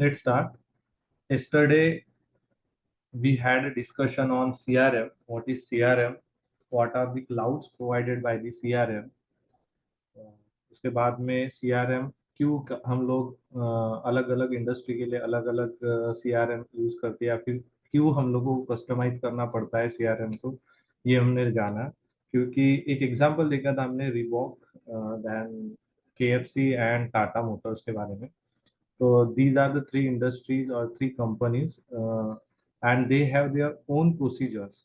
Let's start. Yesterday we had a discussion on CRM. What is CRM? What are the clouds provided by the CRM? उसके बाद में CRM क्यों हम लोग अलग अलग इंडस्ट्री के लिए अलग अलग CRM यूज करते हैं या फिर क्यों हम लोगों को कस्टमाइज करना पड़ता है CRM को, ये हमने जाना। क्योंकि एक एग्जांपल देखा था हमने Reebok, then KFC and Tata motors के बारे में। So these are the three industries or three companies, and they have their own procedures.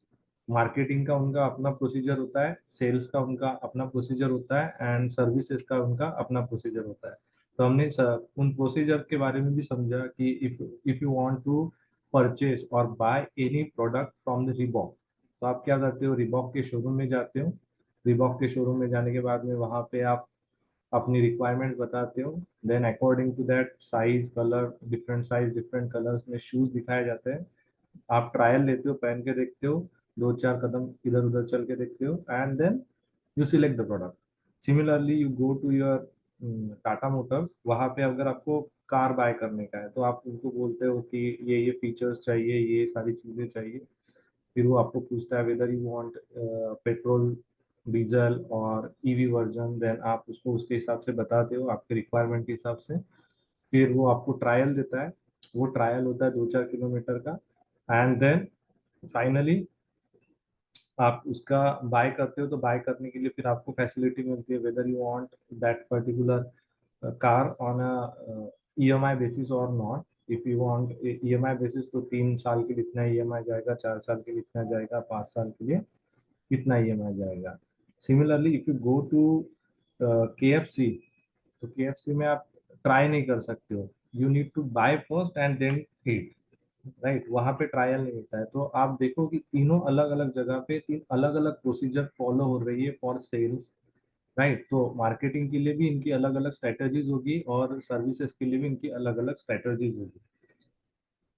Marketing का उनका अपना प्रोसीजर होता है, सेल्स का उनका अपना प्रोसीजर होता है एंड सर्विसेज का उनका अपना प्रोसीजर होता है। तो हमने उन प्रोसीजर के बारे में भी समझा कि if you want to purchase और buy any product from the Reebok, तो आप क्या करते हो, रिबॉक के शोरूम में जाते हो। रिबॉक के शोरूम में जाने के बाद में वहाँ पे आप अपनी रिक्वायरमेंट बताते हो। Then according to that size colour, different size different colours में शूज दिखाए जाते हैं। आप ट्रायल लेते हो, पहन के देखते हो, दो चार कदम इधर उधर चल के देखते हो and then you select the product. Similarly you go to your Tata motors, वहाँ पे अगर आपको कार बाय करने का है तो आप उनको बोलते हो कि ये फीचर्स चाहिए, ये सारी चीज़ें चाहिए। फिर वो आपको पूछता है whether you want petrol, diesel और ईवी वर्जन। देन आप उसको उसके हिसाब से बताते हो, आपके रिक्वायरमेंट के हिसाब से। फिर वो आपको ट्रायल देता है। वो ट्रायल होता है 2-4 किलोमीटर का। एंड देन फाइनली आप उसका बाय करते हो। तो बाय करने के लिए फिर आपको फैसिलिटी मिलती है, whether you want that particular car on a EMI basis और not. If you want EMI basis तो 3 साल के लिए इतना EMI जाएगा, 4 साल के लिए इतना जाएगा, 5 साल के लिए कितना EMI जाएगा। Similarly if you go to KFC, तो KFC में आप ट्राई नहीं कर सकते हो, you need to buy first and then eat, right. वहां पे ट्रायल नहीं होता है। तो आप देखो कि तीनों अलग अलग जगह पे तीन अलग अलग प्रोसीजर फॉलो हो रही है फॉर सेल्स, राइट। तो मार्केटिंग के लिए भी इनकी अलग अलग स्ट्रेटेजीज होगी और सर्विसेज के लिए भी इनकी अलग अलग स्ट्रेटेजीज होगी।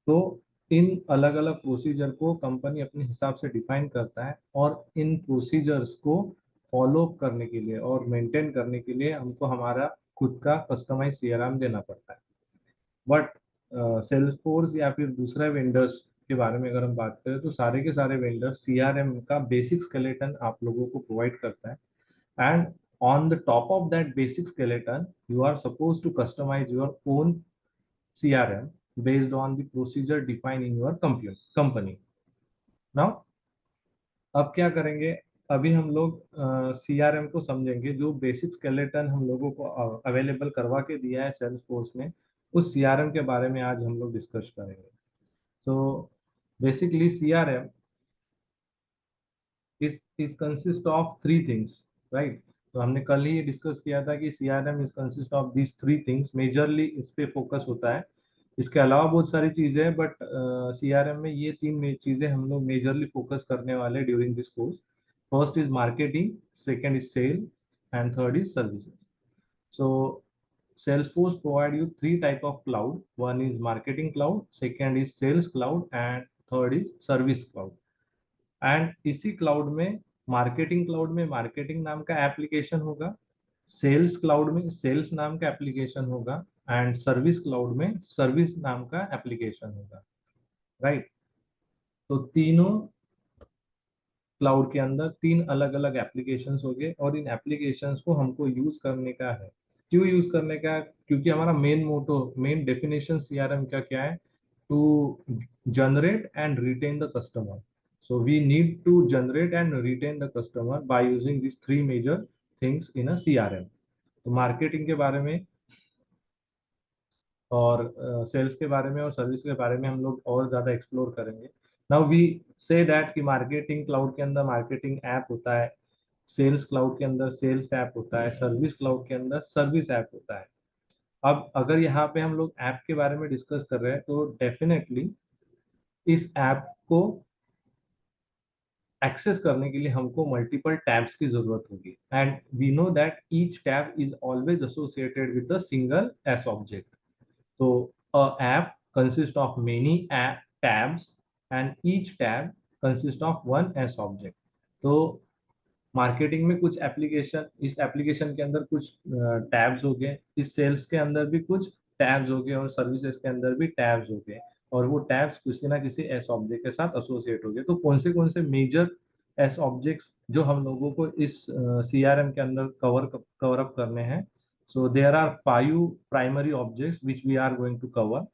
तो इन अलग अलग प्रोसीजर को कंपनी अपने हिसाब से डिफाइन करता है और इन प्रोसीजर्स को फॉलो करने के लिए और मेंटेन करने के लिए हमको हमारा खुद का कस्टमाइज CRM देना पड़ता है। बट सेल्सफोर्स या फिर दूसरे वेंडर्स के बारे में अगर हम बात करें तो सारे के सारे वेंडर्स CRM का बेसिक स्केलेटन आप लोगों को प्रोवाइड करता है। And on the top of that basic skeleton you are suppose to customise your own CRM based on the procedure defined in your company. Now, अब क्या करेंगे, अभी हम लोग CRM को समझेंगे। जो बेसिक स्केलेटन हम लोगों को अवेलेबल करवा के दिया है सेल्स फोर्स ने, उस CRM के बारे में आज हम लोग डिस्कस करेंगे। So basically CRM is consist of three things, right. तो हमने कल ही डिस्कस किया था कि CRM is consist of this three things, majorly इस पे फोकस होता है। इसके अलावा बहुत सारी चीजें हैं बट CRM में ये तीन चीजें हम लोग मेजरली फोकस करने वाले during this course. First is marketing, second is sale and third is services. So Salesforce provide you three type of cloud. One is marketing cloud, second is sales cloud, and third is service cloud. And इसी cloud में, marketing cloud में marketing नाम का application होगा, sales cloud में sales नाम का application होगा एंड सर्विस क्लाउड में सर्विस नाम का एप्लीकेशन होगा, राइट। तो तीनों क्लाउड के अंदर तीन अलग अलग एप्लीकेशंस होंगे और इन एप्लीकेशंस को हमको यूज करने का है। क्यों यूज करने का है? क्योंकि हमारा main motto, main definition CRM का क्या है, to generate and retain the customer. So we need to generate and retain the customer by using this three major things in a CRM। तो मार्केटिंग के बारे में और सेल्स के बारे में और सर्विस के बारे में हम लोग और ज्यादा एक्सप्लोर करेंगे। नाउ वी से दैट कि मार्केटिंग क्लाउड के अंदर मार्केटिंग ऐप होता है, सेल्स क्लाउड के अंदर सेल्स ऐप होता है, सर्विस क्लाउड के अंदर सर्विस ऐप होता है। अब अगर यहाँ पे हम लोग ऐप के बारे में डिस्कस कर रहे हैं तो डेफिनेटली इस ऐप को एक्सेस करने के लिए हमको मल्टीपल टैब्स की जरूरत होगी and we know that each tab is always associated with a single S object. So a app consists of many app tabs and each tab consists of one S object. तो marketing में कुछ application, इस application के अंदर कुछ tabs हो गए, इस सेल्स के अंदर भी कुछ टैब्स हो गए और सर्विसेज के अंदर भी टैब्स हो गए, और वो टैब्स किसी ना किसी एस ऑब्जेक्ट के साथ एसोसिएट हो गए। तो कौन से मेजर एस ऑब्जेक्ट्स जो हम लोगों को इस सीआरएम के अंदर कवर अप करने हैं? So there are 5 primary objects which we are going to cover.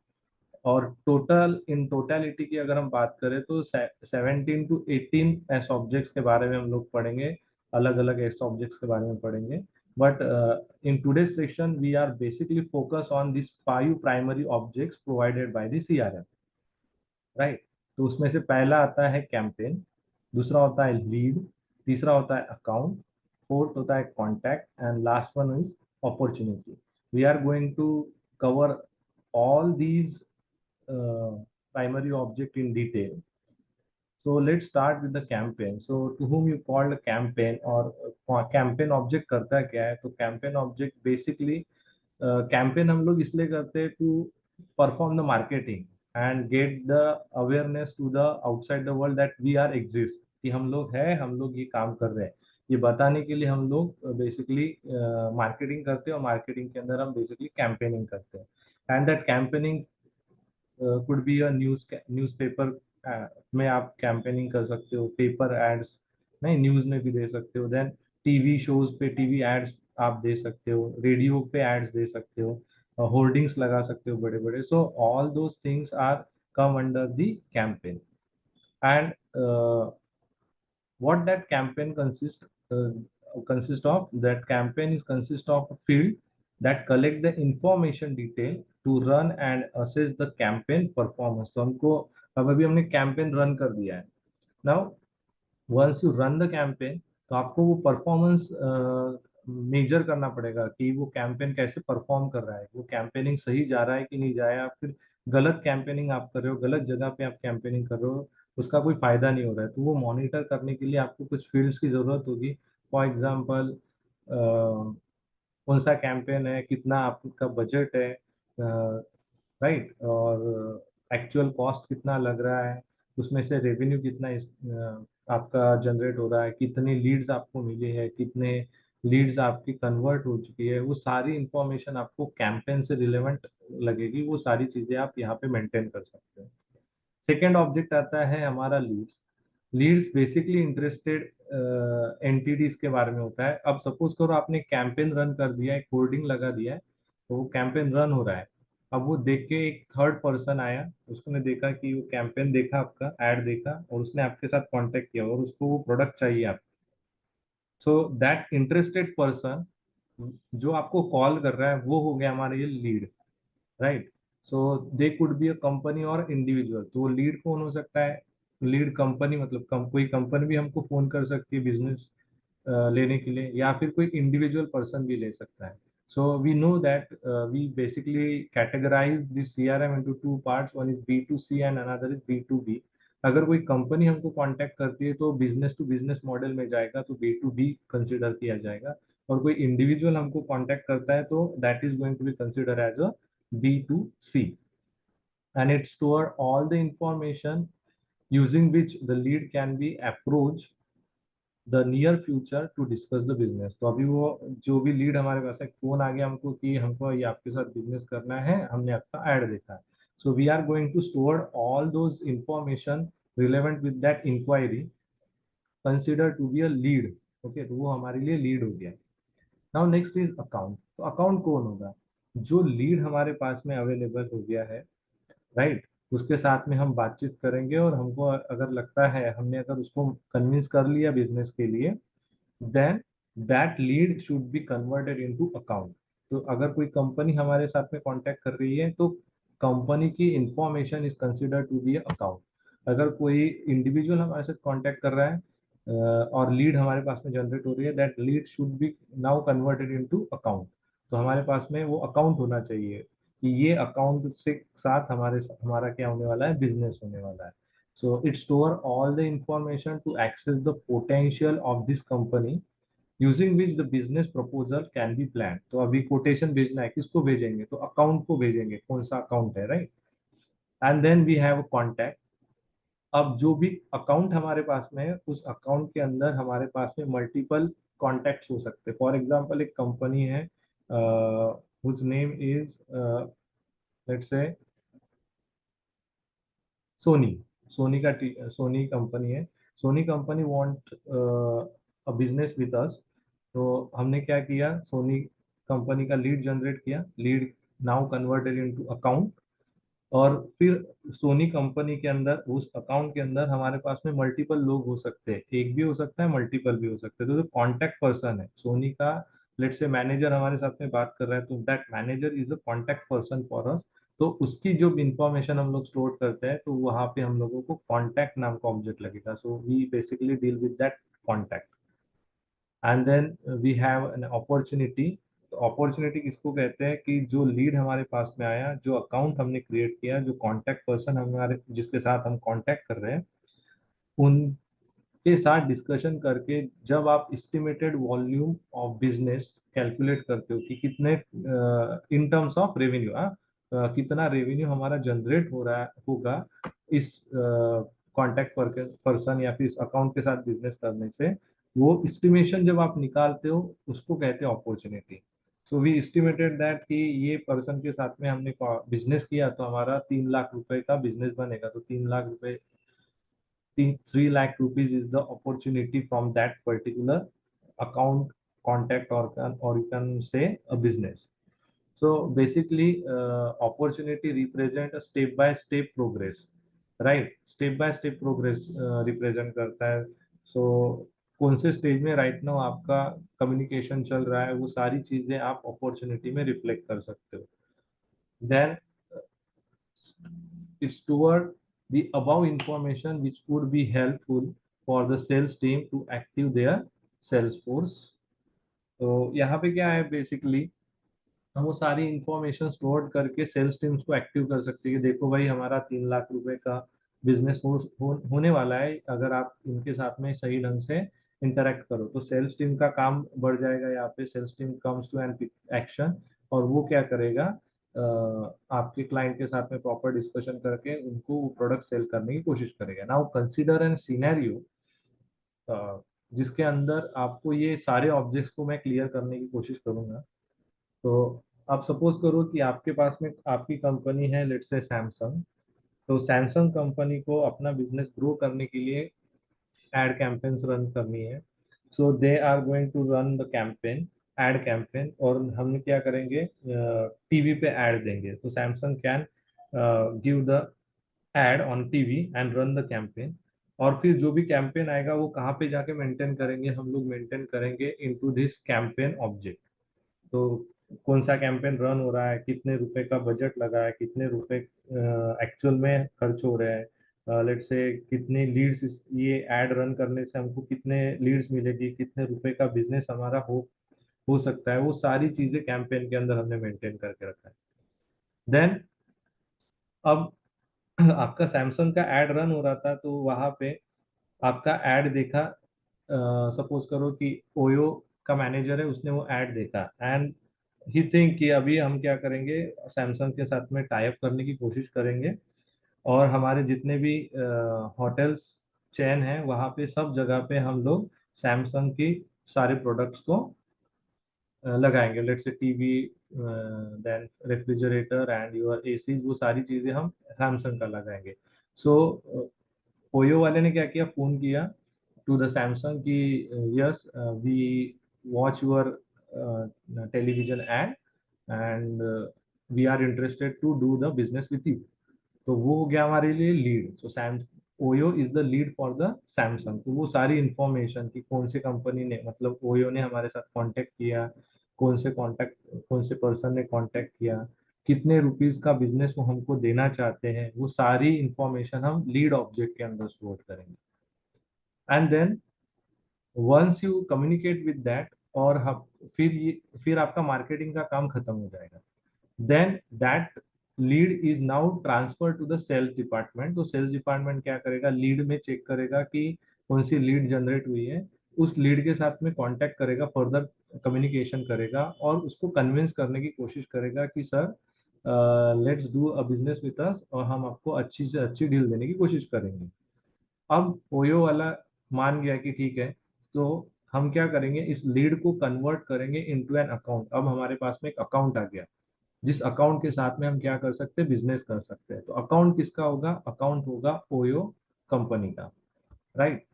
और टोटल इन टोटलिटी की अगर हम बात करें तो 17 to 18 एस ऑब्जेक्ट्स के बारे में हम लोग पढ़ेंगे, अलग अलग एस ऑब्जेक्ट्स के बारे में पढ़ेंगे। But in today's section we are basically focus on this 5 primary objects provided by the CRM, right? तो उसमें से पहला आता है कैंपेन, दूसरा होता है लीड, तीसरा होता है अकाउंट, फोर्थ होता है contact, and last one is opportunity. We are going to cover all these primary object in detail. So let's start with the campaign. So to whom you called a campaign, और campaign object करता क्या है? तो campaign object basically campaign हम लोग इसलिए करते हैं to perform the marketing and get the awareness to the outside the world that we are exist, कि हम लोग हैं, हम लोग ये काम कर रहे हैं, ये बताने के लिए हम लोग बेसिकली मार्केटिंग करते हैं, और मार्केटिंग के अंदर हम बेसिकली कैंपेनिंग करते हैं। And that campaigning could be a newspaper में आप कैंपेनिंग कर सकते हो, पेपर एड्स नहीं, न्यूज़ में भी दे सकते हो, देन टीवी शोज पे टीवी एड्स आप दे सकते हो, रेडियो पे एड्स दे सकते हो, होर्डिंग्स लगा सकते हो बड़े बड़े। So all those things are come under the campaign. And what that campaign consist of? That campaign is consist of a field that collect the information detail to run and assess the campaign performance. तो हमको अब अभी हमने campaign run कर दिया है। Now once you run the campaign, तो आपको वो परफॉर्मेंस मेजर करना पड़ेगा कि वो कैंपेन कैसे परफॉर्म कर रहा है, वो कैंपेनिंग सही जा रहा है कि नहीं जा रहा है, फिर गलत कैंपेनिंग आप कर रहे हो, गलत जगह पे आप कैंपेनिंग कर रहे हो, उसका कोई फायदा नहीं हो रहा है। तो वो मॉनिटर करने के लिए आपको कुछ फील्ड्स की जरूरत होगी। फॉर एग्जाम्पल कौन सा कैंपेन है, कितना आपका बजट है, राइट, और एक्चुअल कॉस्ट कितना लग रहा है, उसमें से रेवेन्यू कितना आपका जनरेट हो रहा है, कितनी लीड्स आपको मिली है, कितने लीड्स आपकी कन्वर्ट हो चुकी है, वो सारी इंफॉर्मेशन आपको कैंपेन से रिलेवेंट लगेगी, वो सारी चीजें आप यहाँ पे मेंटेन कर सकते हो। सेकेंड ऑब्जेक्ट आता है हमारा leads. Leads basically interested entities के बारे में होता है। अब सपोज करो आपने कैंपेन रन कर दिया, एक होर्डिंग लगा दिया है, तो वो कैंपेन रन हो रहा है। अब वो देख के एक थर्ड पर्सन आया, उसने देखा कि वो कैंपेन देखा, आपका ऐड देखा, और उसने आपके साथ कांटेक्ट किया और उसको वो प्रोडक्ट चाहिए आप। सो दैट इंटरेस्टेड पर्सन जो आपको कॉल कर रहा है, वो हो गया हमारे ये lead, right? So they could be a company और इंडिविजुअल। तो वो लीड कौन हो सकता है? लीड कंपनी, मतलब कोई कंपनी भी हमको फोन कर सकती है बिजनेस लेने के लिए, या फिर कोई इंडिविजुअल पर्सन भी ले सकता है। So we know that we basically categorise this CRM into two parts, one is B to C and another is B to B. अगर कोई कंपनी हमको कांटेक्ट करती है तो बिजनेस टू बिजनेस मॉडल में जाएगा, तो बी टू बी कंसिडर किया जाएगा। और कोई इंडिविजुअल हमको कांटेक्ट करता है तो that is going to be consider as a B2C, and it store all the information using which the lead can be approached the near future to discuss the business। तो अभी वो जो भी lead हमारे पास है, फोन आ गया हमको कि हमको ये आपके साथ बिजनेस करना है, हमने आपका ऐड देखा है, so we are going to store all those information relevant with that enquiry, consider to be a lead. Okay, तो वो हमारे लिए लीड हो गया। Now next is account. तो अकाउंट कौन होगा? जो लीड हमारे पास में अवेलेबल हो गया है, राइट, उसके साथ में हम बातचीत करेंगे, और हमको अगर लगता है, हमने अगर उसको कन्विंस कर लिया बिजनेस के लिए, then that lead should be converted into account. तो अगर कोई कंपनी हमारे साथ में कांटेक्ट कर रही है, तो कंपनी की information is consider to be account. अगर कोई इंडिविजुअल हमारे साथ कांटेक्ट कर रहा है और लीड हमारे पास में जनरेट हो रही है, that lead should B now converted into account. तो हमारे पास में वो अकाउंट होना चाहिए कि ये अकाउंट से साथ हमारा क्या होने वाला है, बिजनेस होने वाला है। So it store all the information to access the potential of this company using which the business proposal can be plan. तो अभी कोटेशन भेजना है, किसको भेजेंगे? तो अकाउंट को भेजेंगे, कौन सा अकाउंट है, right? And then we have contact. अब जो भी अकाउंट हमारे पास में है, उस अकाउंट के अंदर हमारे पास में मल्टीपल कॉन्टैक्ट्स हो सकते हैं। फॉर एग्जांपल एक कंपनी है whose name is let's say Sony, Sony company है। Sony company want a business with us. तो हमने क्या किया, सोनी कंपनी का लीड जनरेट किया, lead now converted into account. और फिर सोनी कंपनी के अंदर, उस अकाउंट के अंदर हमारे पास में मल्टीपल लोग हो सकते हैं, एक भी हो सकता है, मल्टीपल भी हो सकते हैं। तो जो कॉन्टैक्ट पर्सन है सोनी का, लेट से मैनेजर हमारे साथ में बात कर रहा है, तो that manager is a contact person for us. तो उसकी जो इंफॉर्मेशन हम लोग स्टोर करते हैं, तो वहां पे हम लोगों को कॉन्टैक्ट नाम का ऑब्जेक्ट लगेगा। So we basically deal with that contact. And then we have an opportunity. तो अपॉर्चुनिटी किसको कहते हैं कि जो लीड हमारे पास में आया, जो अकाउंट हमने क्रिएट किया, जो कांटेक्ट पर्सन हमारे जिसके साथ हम कांटेक्ट कर रहे हैं, उनके साथ डिस्कशन करके जब आप estimated volume of business calculate करते हो कि कितने इन टर्म्स ऑफ रेवेन्यू, कितना रेवेन्यू हमारा जनरेट हो रहा होगा इस कांटेक्ट पर्सन या फिर इस अकाउंट के साथ बिजनेस करने से, वो एस्टिमेशन जब आप निकालते हो उसको कहते हैं opportunity. So we estimated that कि ये पर्सन के साथ में हमने बिजनेस किया तो हमारा 3 लाख रुपए का बिजनेस बनेगा। तो 3 लाख रुपए, 3 lakh rupees is the opportunity from that particular account, contact, or you can say a business. So basically, opportunity represent a step by step progress, right? Step by step progress represent करता है। So कौन से stage में right now आपका communication चल रहा है, वो सारी चीजें आप अपॉर्चुनिटी में रिफ्लेक्ट कर सकते हो। Then it's toward the above information which would be helpful for the sales team to active their sales force। तो यहाँ पे क्या है बेसिकली, हम वो सारी इंफॉर्मेशन स्टोर करके सेल्स टीम्स को एक्टिव कर सकते हैं कि देखो भाई हमारा 3 लाख रुपए का बिजनेस होने वाला है, अगर आप इनके साथ में सही ढंग से इंटरेक्ट करो तो सेल्स टीम का काम बढ़ जाएगा। यहाँ पे sales team comes to an action, और वो क्या करेगा, आपके क्लाइंट के साथ में प्रॉपर डिस्कशन करके उनको वो प्रोडक्ट सेल करने की कोशिश करेगा। नाउ कंसीडर एन सिनेरियो जिसके अंदर आपको ये सारे ऑब्जेक्ट्स को मैं क्लियर करने की कोशिश करूंगा। तो आप सपोज करो कि आपके पास में आपकी कंपनी है, लेट्स से सैमसंग। तो सैमसंग कंपनी को अपना बिजनेस ग्रो करने के लिए एड कैंपेन्स रन करनी है। So they are going to run the campaign, ad campaign, और हम क्या करेंगे, टीवी पे ऐड देंगे। तो Samsung can give the ad on TV and run the campaign. और फिर जो भी कैंपेन आएगा वो कहाँ पे जाके मेंटेन करेंगे, हम लोग मेंटेन करेंगे इनटू दिस कैंपेन ऑब्जेक्ट। तो कौन सा कैंपेन रन हो रहा है, कितने रुपए का बजट लगा है, कितने रुपए एक्चुअल में खर्च हो रहे हैं, लेट से कितने लीड्स, ये एड रन करने से हमको कितने लीड्स मिलेगी, कितने रुपए का बिजनेस हमारा हो सकता है, वो सारी चीजें कैंपेन के अंदर हमने मेंटेन करके रखा है। देन अब आपका सैमसंग का एड रन हो रहा था, तो वहां पे आपका एड देखा, सपोज करो कि ओयो का मैनेजर है, उसने वो ऐड देखा एंड ही थिंक कि अभी हम क्या करेंगे, सैमसंग के साथ में टाई अप करने की कोशिश करेंगे, और हमारे जितने भी होटल्स चेन है वहाँ पे सब जगह पे हम लोग सैमसंग की सारे प्रोडक्ट्स को लगाएंगे। Let say TV, then refrigerator and your AC, वो सारी चीजें हम सैमसंग का लगाएंगे। सो ओयो वाले ने क्या किया, फोन किया टू द सैमसंग की yes we watch your television ad and we are interested to do the business with you. तो वो हो गया हमारे लिए lead. So Sam OYO is the lead for the Samsung. तो वो सारी इंफॉर्मेशन कि कौन से कंपनी ने, मतलब ओयो ने हमारे साथ कांटेक्ट किया, कौन से पर्सन ने कांटेक्ट किया, कितने रुपीस का बिजनेस वो हमको देना चाहते हैं, वो सारी इंफॉर्मेशन हम लीड ऑब्जेक्ट के अंदर स्टोर करेंगे। And then once you communicate with that, और हम फिर आपका मार्केटिंग का काम खत्म हो जाएगा। Then that lead is now transfer to the sales department. तो सेल्स डिपार्टमेंट क्या करेगा, लीड में चेक करेगा कि कौन सी लीड जनरेट हुई है, उस लीड के साथ में कांटेक्ट करेगा, फर्दर कम्युनिकेशन करेगा, और उसको कन्विंस करने की कोशिश करेगा कि sir let's do a business with us, और हम आपको अच्छी से अच्छी डील देने की कोशिश करेंगे। अब ओयो वाला मान गया कि ठीक है, तो हम क्या करेंगे, इस लीड को कन्वर्ट करेंगे इनटू एन अकाउंट। अब हमारे पास में एक अकाउंट आ गया। जिस अकाउंट के साथ में हम क्या कर सकते हैं, बिजनेस कर सकते हैं। तो अकाउंट किसका होगा, अकाउंट होगा ओयो कंपनी का, राइट।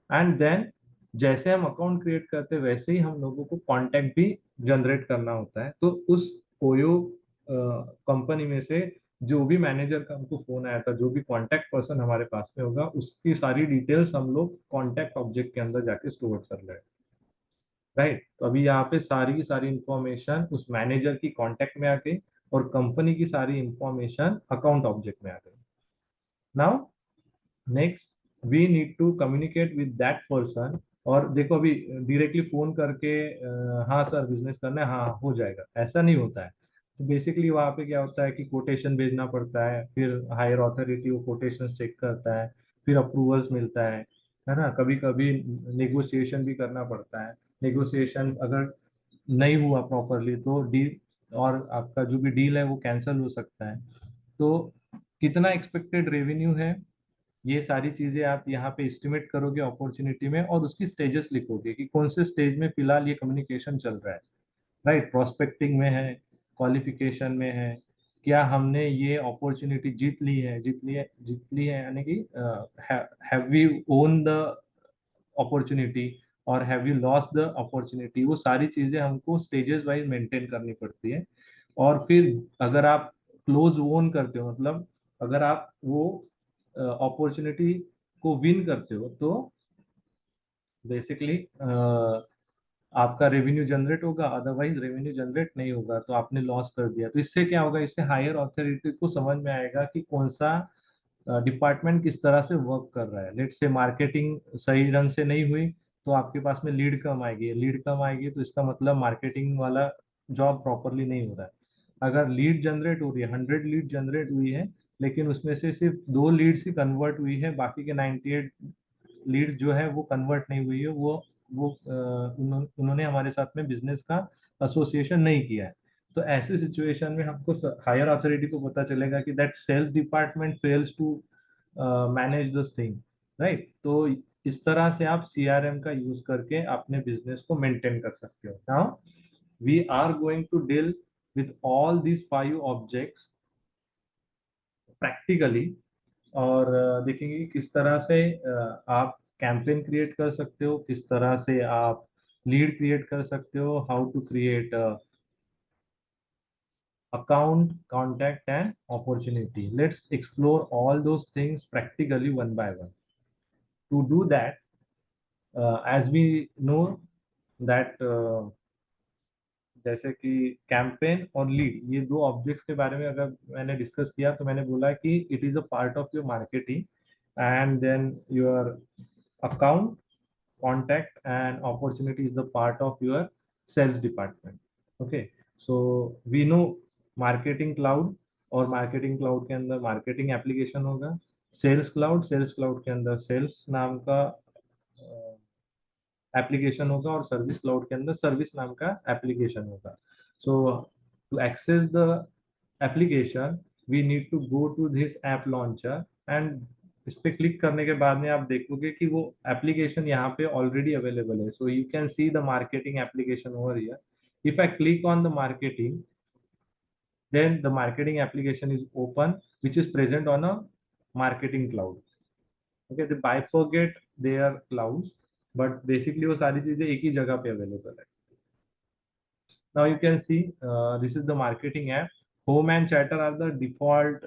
एंड देन जैसे हम अकाउंट क्रिएट करते हैं वैसे ही हम लोगों को कॉन्टैक्ट भी जनरेट करना होता है। तो उस ओयो कंपनी में से जो भी मैनेजर का हमको फोन आया था, जो भी कॉन्टैक्ट पर्सन हमारे पास में होगा, उसकी सारी डिटेल्स हम लोग कॉन्टैक्ट ऑब्जेक्ट के अंदर जाके स्टोर कर ले, राइट। तो अभी यहाँ पे सारी की सारी इंफॉर्मेशन उस मैनेजर की कॉन्टैक्ट में आ गई और कंपनी की सारी इंफॉर्मेशन अकाउंट ऑब्जेक्ट में आ गई। Now next we need to communicate with that person. और देखो अभी डायरेक्टली फोन करके हाँ सर बिजनेस करना है, हाँ हो जाएगा, ऐसा नहीं होता है। तो बेसिकली वहाँ पे क्या होता है कि कोटेशन भेजना पड़ता है, फिर हायर अथॉरिटी वो कोटेशन चेक करता है, फिर अप्रूवल्स मिलता है ना। कभी कभी नेगोशिएशन भी करना पड़ता है। नेगोशिएशन अगर नहीं हुआ प्रॉपरली तो डील, और आपका जो भी डील है वो कैंसिल हो सकता है। तो कितना एक्सपेक्टेड रेवेन्यू है, ये सारी चीजें आप यहाँ पे एस्टिमेट करोगे अपॉर्चुनिटी में, और उसकी स्टेजेस लिखोगे कि कौन से स्टेज में फिलहाल ये कम्युनिकेशन चल रहा है, राइट। प्रोस्पेक्टिंग में है, क्वालिफिकेशन में है, क्या हमने ये अपॉर्चुनिटी जीत ली है, जीत ली है यानी कि have we won the opportunity और have you lost the opportunity. वो सारी चीजें हमको स्टेजेस वाइज मेंटेन करनी पड़ती है। और फिर अगर आप क्लोज ओन करते हो, मतलब अगर आप वो अपॉर्चुनिटी को विन करते हो, तो बेसिकली आपका रेवेन्यू जनरेट होगा, अदरवाइज रेवेन्यू जनरेट नहीं होगा तो आपने लॉस कर दिया। तो इससे क्या होगा, इससे हायर अथॉरिटी को समझ में आएगा कि कौन सा डिपार्टमेंट किस तरह से वर्क कर रहा है। लेट से मार्केटिंग सही ढंग से नहीं हुई तो आपके पास में लीड कम आएगी, लीड कम आएगी तो इसका मतलब मार्केटिंग वाला जॉब प्रॉपरली नहीं हो रहा है। अगर लीड जनरेट हो रही है, 100 लीड जनरेट हुई है, लेकिन उसमें से सिर्फ 2 लीड्स ही कन्वर्ट हुई है, बाकी के 98 लीड्स जो है वो कन्वर्ट नहीं हुई है, वो उन्होंने हमारे साथ में बिजनेस का एसोसिएशन नहीं किया है। तो ऐसे सिचुएशन में हमको हायर अथॉरिटी को पता चलेगा कि that sales department fails to manage this thing, right. तो इस तरह से आप सीआरएम का यूज करके अपने बिजनेस को मेंटेन कर सकते हो। Now we are going to deal with all these 5 objects practically. और देखेंगे कि किस तरह से आप कैंपेन क्रिएट कर सकते हो, किस तरह से आप लीड क्रिएट कर सकते हो, how to create account, contact, and opportunity. Let's explore all those things practically one by one. To do that, as we know that जैसे कि कैंपेन और लीड, ये दो ऑब्जेक्ट्स के बारे में अगर मैंने डिस्कस किया तो मैंने बोला कि it is a part of your marketing, and then your account, contact and opportunity is the part of your sales department. Okay, so we know marketing cloud, और marketing cloud के अंदर marketing application होगा। sales cloud के अंदर sales नाम का application होगा, और सर्विस क्लाउड के अंदर सर्विस नाम का एप्लीकेशन होगा। So to access the application we need to go to this app launcher, and इस पे क्लिक करने के बाद में आप देखोगे कि वो एप्लीकेशन यहाँ पे ऑलरेडी अवेलेबल है। सो you can see the marketing application over here. If I click on the marketing, then the marketing application is open, which is present on a marketing cloud. Okay, they bifurcate their clouds, but basically वो सारी चीजें एक ही जगह पे available है। Now you can see this is the marketing app. Home and chatter are the default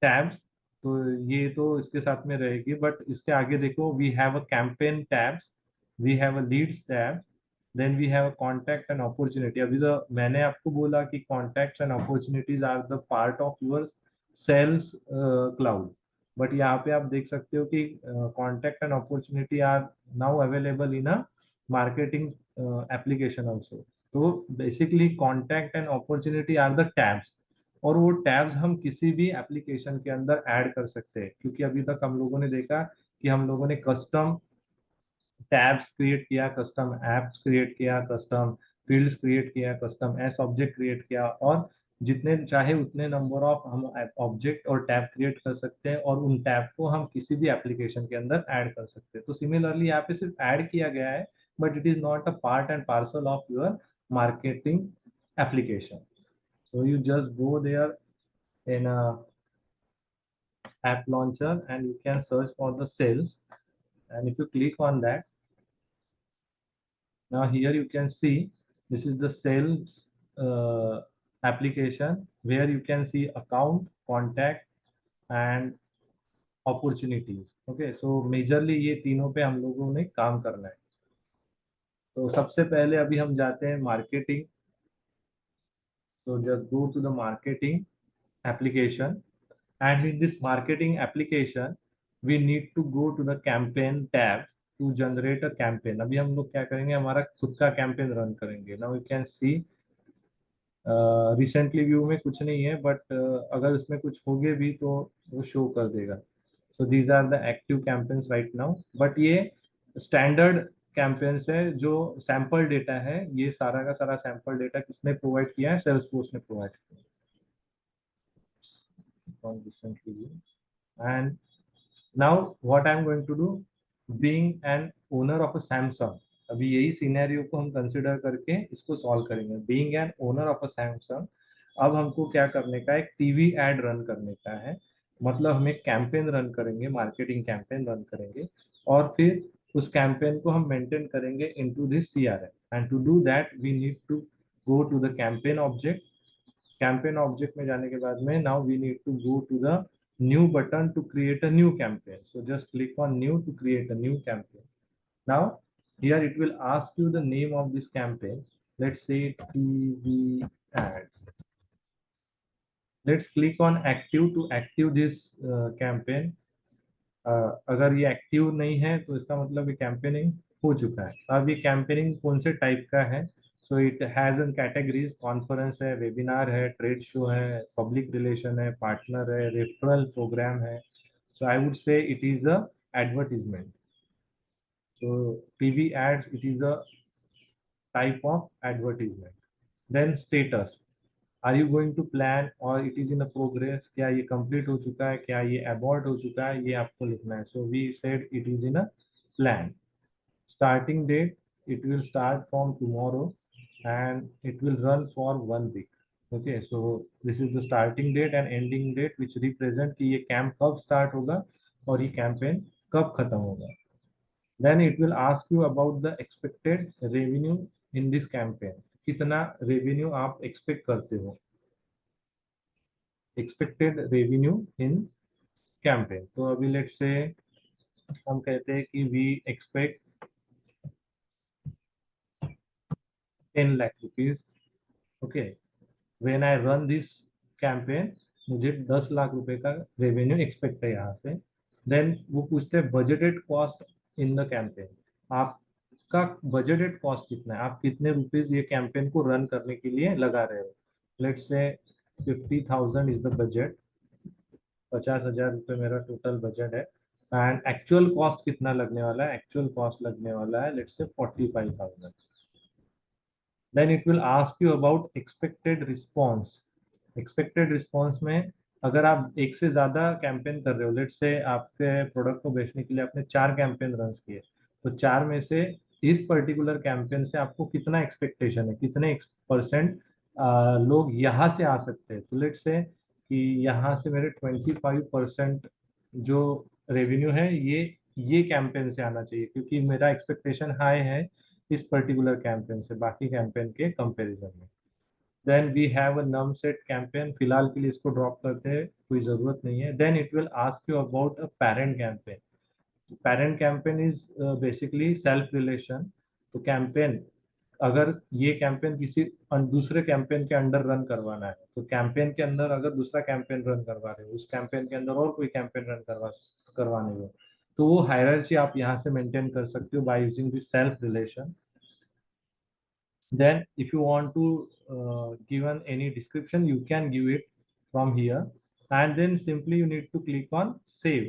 tabs, तो ये तो इसके साथ में रहेगी। बट इसके आगे देखो, we have a campaign tabs, we have a leads tab, then we have a contact and opportunity. अभी तो मैंने आपको बोला कि contacts and opportunities are the part of your sales cloud, but यहाँ पे आप देख सकते हो कि contact and opportunity are now available in a marketing application also. तो basically contact and opportunity are the tabs, और वो टैब्स हम किसी भी एप्लीकेशन के अंदर ऐड कर सकते हैं। क्योंकि अभी तक हम लोगों ने देखा कि हम लोगों ने कस्टम टैब्स क्रिएट किया, कस्टम एप्स क्रिएट किया, कस्टम फील्ड्स क्रिएट किया, कस्टम एस ऑब्जेक्ट क्रिएट किया, और जितने चाहे उतने नंबर ऑफ हम ऑब्जेक्ट और टैब क्रिएट कर सकते हैं, और उन टैब को हम किसी भी एप्लीकेशन के अंदर ऐड कर सकते हैं। तो सिमिलरली यहाँ पे सिर्फ ऐड किया गया है, but it is not a part and parcel of your marketing application. So you just go there in a app launcher and you can search for the sales. And if you click on that, now here you can see this is the sales application where you can see account, contact and opportunities. Okay, so majorly ये तीनों पे हम लोगों ने काम करना है. तो सबसे पहले अभी हम जाते हैं marketing. So just go to the marketing application, and in this marketing application we need to go to the campaign tab to generate a campaign. अभी हम लोग क्या करेंगे, हमारा खुद का कैंपेन रन करेंगे. Now you can C recently view में कुछ नहीं है, बट अगर उसमें कुछ होगे भी तो वो शो कर देगा. So these are the active campaigns right now, but ये स्टैंडर्ड कैंपेन्स है. जो सैंपल डेटा है, ये सारा का सारा सैंपल डेटा किसने प्रोवाइड किया है? सेल्सफोर्स ने प्रोवाइड किया recently. And now what I'm going to do, being an owner of a Samsung, अभी यही सिनेरियो को हम कंसिडर करके इसको सॉल्व करेंगे. Being an owner of a Samsung, अब हमको क्या करने का है? एक टीवी एड रन करने का है. मतलब हम एक कैंपेन रन करेंगे, मार्केटिंग कैंपेन रन करेंगे, और फिर उस कैंपेन को हम मेंटेन करेंगे into this CRM. And to do that we need to go to the campaign object. Campaign object में जाने के बाद में now we need to go to the new button to create a new campaign. So just click on new to create a new campaign. Now here it will ask you the name of this campaign. Let's say TV ads. Let's click on active to active this campaign. अगर ये active नहीं है तो इसका मतलब ये campaigning हो चुका है. अब ये कैंपेनिंग कौन से टाइप का है? So it has an categories. Conference है, वेबिनार है, ट्रेड शो है, पब्लिक रिलेशन है, पार्टनर है, रेफरल प्रोग्राम है. So I would say it is a advertisement. So TV ads, it is a type of advertisement. Then status, are you going to plan or it is in a progress? क्या ये complete हो चुका है, क्या ये abort हो चुका है, ये आपको लिखना है. So we said it is in a plan. Starting date, it will start from tomorrow and it will run for 1 week. Okay, so this is the starting date and ending date which represent कि ये camp कब start होगा और ये campaign कब खत्म होगा. Then it will ask you about the expected revenue in this campaign. कितना रेवेन्यू आप एक्सपेक्ट करते हो? Expected revenue in campaign. तो अभी लेट से हम कहते हैं कि we expect 10 lakh rupees. Okay, when I run this campaign, मुझे 10 लाख रुपए का रेवेन्यू एक्सपेक्ट है यहाँ से. देन वो पूछते हैं budgeted cost in the campaign. आपका बजटेड कॉस्ट कितना है? आप कितने रुपीज ये कैंपेन को रन करने के लिए लगा रहे हो? Let's say 50,000 is the budget. 50,000 रुपये मेरा टोटल बजट है. एंड एक्चुअल कॉस्ट कितना लगने वाला है? एक्चुअल कॉस्ट लगने वाला है let's say 45,000. Then it will ask you about expected response. Expected response में अगर आप एक से ज्यादा कैंपेन कर रहे हो, लेट्स से आपके प्रोडक्ट को बेचने के लिए आपने 4 कैंपेन रन किए, तो 4 में से इस पर्टिकुलर कैंपेन से आपको कितना एक्सपेक्टेशन है, कितने परसेंट लोग यहाँ से आ सकते हैं. तो लेट्स से कि यहाँ से मेरे 25% जो रेवेन्यू है ये कैंपेन से आना चाहिए, क्योंकि मेरा एक्सपेक्टेशन हाई है इस पर्टिकुलर कैंपेन से बाकी कैंपेन के कंपैरिजन में. Then we have a num sent campaign. फिलहाल के लिए इसको ड्रॉप करते हैं, कोई जरूरत नहीं है. Then it will ask you about a parent campaign. Parent campaign is basically self relation. तो कैंपेन, अगर ये कैंपेन किसी दूसरे कैंपेन के अंडर रन करवाना है, तो कैंपेन के अंदर अगर दूसरा कैंपेन रन करवा रहे हो, उस कैंपेन के अंदर और कोई कैंपेन रन करवाने हो, तो वो हायरार्ची आप यहाँ से मेंटेन कर सकते हो bye using this self relation. Then if you want to given any description, you can give it from here, and then simply you need to click on save.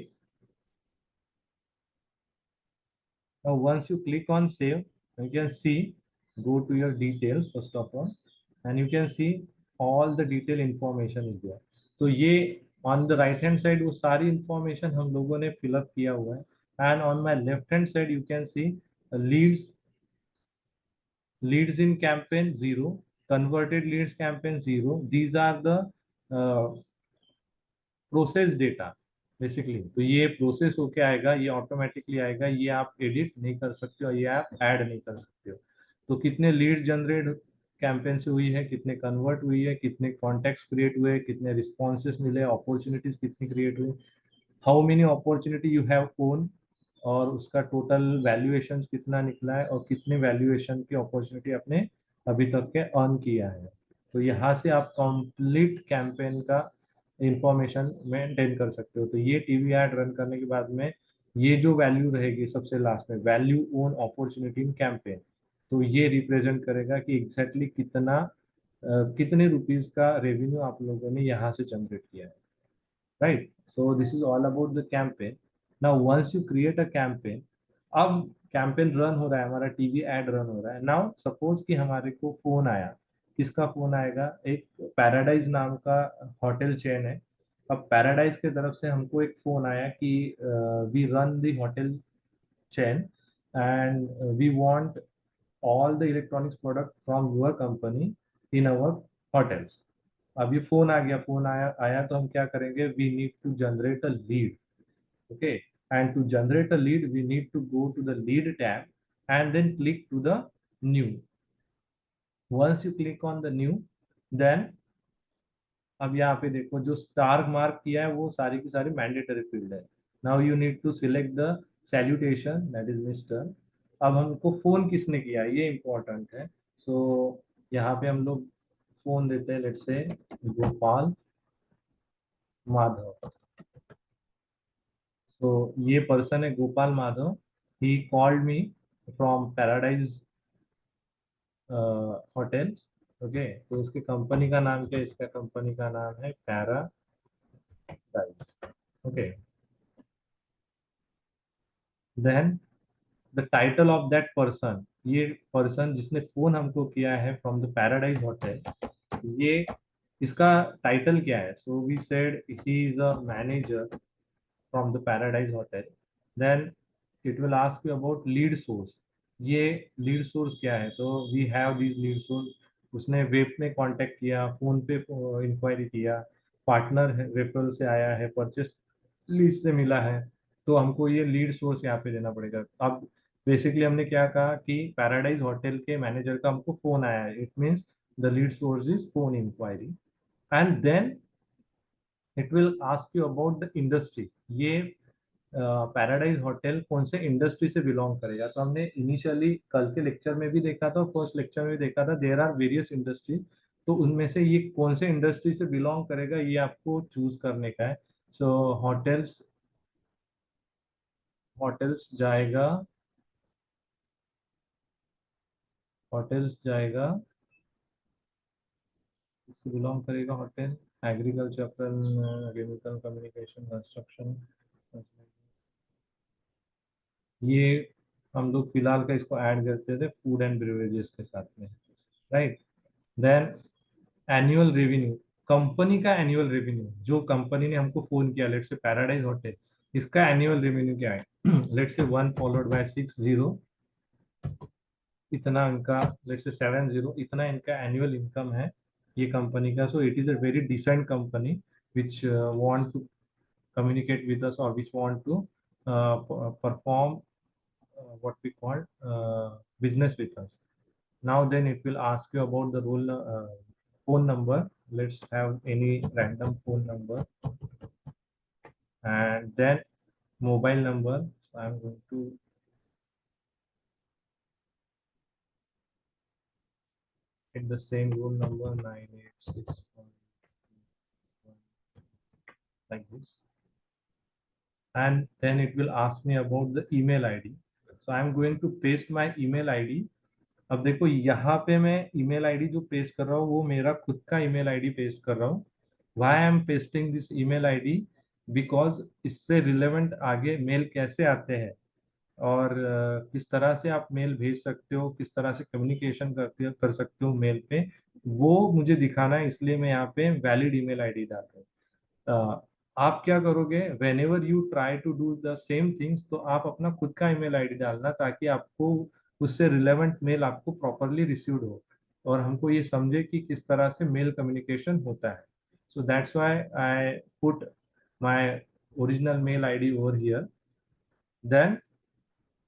Now once you click on save, you can see, go to your details first of all, and you can see all the detail information is there. तो ये on the right hand side वो सारी information हम लोगों ने fill up किया हुआ है. And on my left hand side you can see leads in campaign 0, converted leads campaign 0. These are the process data basically. तो ये प्रोसेस होके आएगा, ये ऑटोमेटिकली आएगा, ये आप एडिट नहीं कर सकते हो, ये आप ऐड नहीं कर सकते हो। तो कितने लीड जनरेट कैंपेन से हुई है, कितने कन्वर्ट हुई है, कितने कॉन्टेक्ट्स क्रिएट हुए, कितने रिस्पॉन्सेस मिले, अपॉर्चुनिटीज कितनी क्रिएट हुई, how many opportunity you have own, और उसका टोटल वैल्यूएशन कितना निकला है, और कितने वैल्यूएशन की अपॉर्चुनिटी आपने अभी तक के अर्न किया है। तो यहाँ से आप कंप्लीट कैंपेन का इंफॉर्मेशन मेंटेन कर सकते हो। तो ये टीवी एड रन करने के बाद में ये जो वैल्यू रहेगी सबसे लास्ट में, value own opportunity in campaign, तो ये रिप्रेजेंट करेगा कि एग्जैक्टली कितने रुपीज का रेवेन्यू आप लोगों ने यहाँ से जनरेट किया है। right? So this is all about the campaign. Now once you create a campaign, अब कैंपेन रन हो रहा है, हमारा टीवी एड रन हो रहा है। नाउ सपोज कि हमारे को फोन आया, किसका फोन आएगा, एक पैराडाइज नाम का होटल चेन है। अब पैराडाइज की तरफ से हमको एक फोन आया कि we run the hotel chain and we want all the electronics product from your company in our hotels। अब ये फोन आ गया, फोन आया आया तो हम क्या करेंगे, we need to generate a lead. Okay, and to generate a lead we need to go to the lead tab and then click to the new. Once you click on the new, then अब यहाँ पे देखो जो star mark किया है वो सारी की सारी मैंडेटरी फील्ड है। Now you need to select the salutation, that is mister. अब हमको फोन किसने किया है ये इंपॉर्टेंट है। सो यहाँ पे हम लोग फोन देते हैं, लेट्स से गोपाल माधव। सो ये पर्सन है Gopal Madhav, he called me from paradise hotels. Okay, तो उसकी कंपनी का नाम क्या है, इसका कंपनी का नाम है Paradise. Okay, then the title of that person, ये पर्सन जिसने फोन हमको किया है फ्रॉम द पैराडाइज होटल, ये इसका टाइटल क्या है। So we said he is a manager from the Paradise hotel. Then it will ask you about lead source. ये लीड सोर्स क्या है, तो we have this lead source. उसने web में कांटेक्ट किया, फोन पे इंक्वायरी किया, पार्टनर रेफरल से आया है, परचेस लीज से मिला है, तो हमको ये लीड सोर्स यहाँ पे देना पड़ेगा। अब बेसिकली हमने क्या कहा कि पैराडाइज होटल के मैनेजर का हमको फोन आया है, it means the lead source is phone inquiry. And then it will ask you about the industry. ये पैराडाइज होटल कौन से इंडस्ट्री से बिलोंग करेगा। तो हमने इनिशियली कल के लेक्चर में भी देखा था और फर्स्ट लेक्चर में भी देखा था, देयर आर वेरियस इंडस्ट्री। तो उनमें से ये कौन से इंडस्ट्री से बिलोंग करेगा ये आपको चूज करने का है। सो होटल्स, होटल्स जाएगा, होटल्स जाएगा, इससे बिलोंग करेगा hotel, agriculture, chemical, communication, construction, ये हम लोग फिलहाल का इसको ऐड करते थे फूड एंड बेवरेजेस के साथ में, right. Then annual revenue, company का एनुअल रेवेन्यू, जो कंपनी ने हमको फोन किया, लेट्स से पैराडाइज होटल, इसका एनुअल रेवेन्यू क्या है, लेट्स से 1 फॉलोड बाय 60, इतना इनका, लेट्स से 70, इतना इनका एनुअल इनकम है ये कंपनी का। So it is a very decent company which want to communicate with us, or which want to perform what we call business with us. Now then it will ask you about the phone number. Let's have any random phone number, and then mobile number. So I'm going to hit the same room number 9861, like this. And then it will ask me about the email ID. So I'm going to paste my email ID. अब देखो यहाँ पे मैं email ID जो paste कर रहा हूँ वो मेरा खुद का ईमेल आईडी पेस्ट कर रहा हूँ। Why I am pasting this email ID, because इससे रिलेवेंट आगे मेल कैसे आते हैं और किस तरह से आप मेल भेज सकते हो, किस तरह से कम्युनिकेशन कर सकते हो मेल पे, वो मुझे दिखाना है, इसलिए मैं यहाँ पे वैलिड ईमेल आईडी डाल रहा हूँ। आप क्या करोगे, whenever you try to do the same things, तो आप अपना खुद का ईमेल आईडी डालना ताकि आपको उससे रिलेवेंट मेल आपको प्रॉपरली रिसीव्ड हो। और हमको ये समझे कि किस तरह से मेल कम्युनिकेशन होता है. So that's why I put my original mail ID over here. Then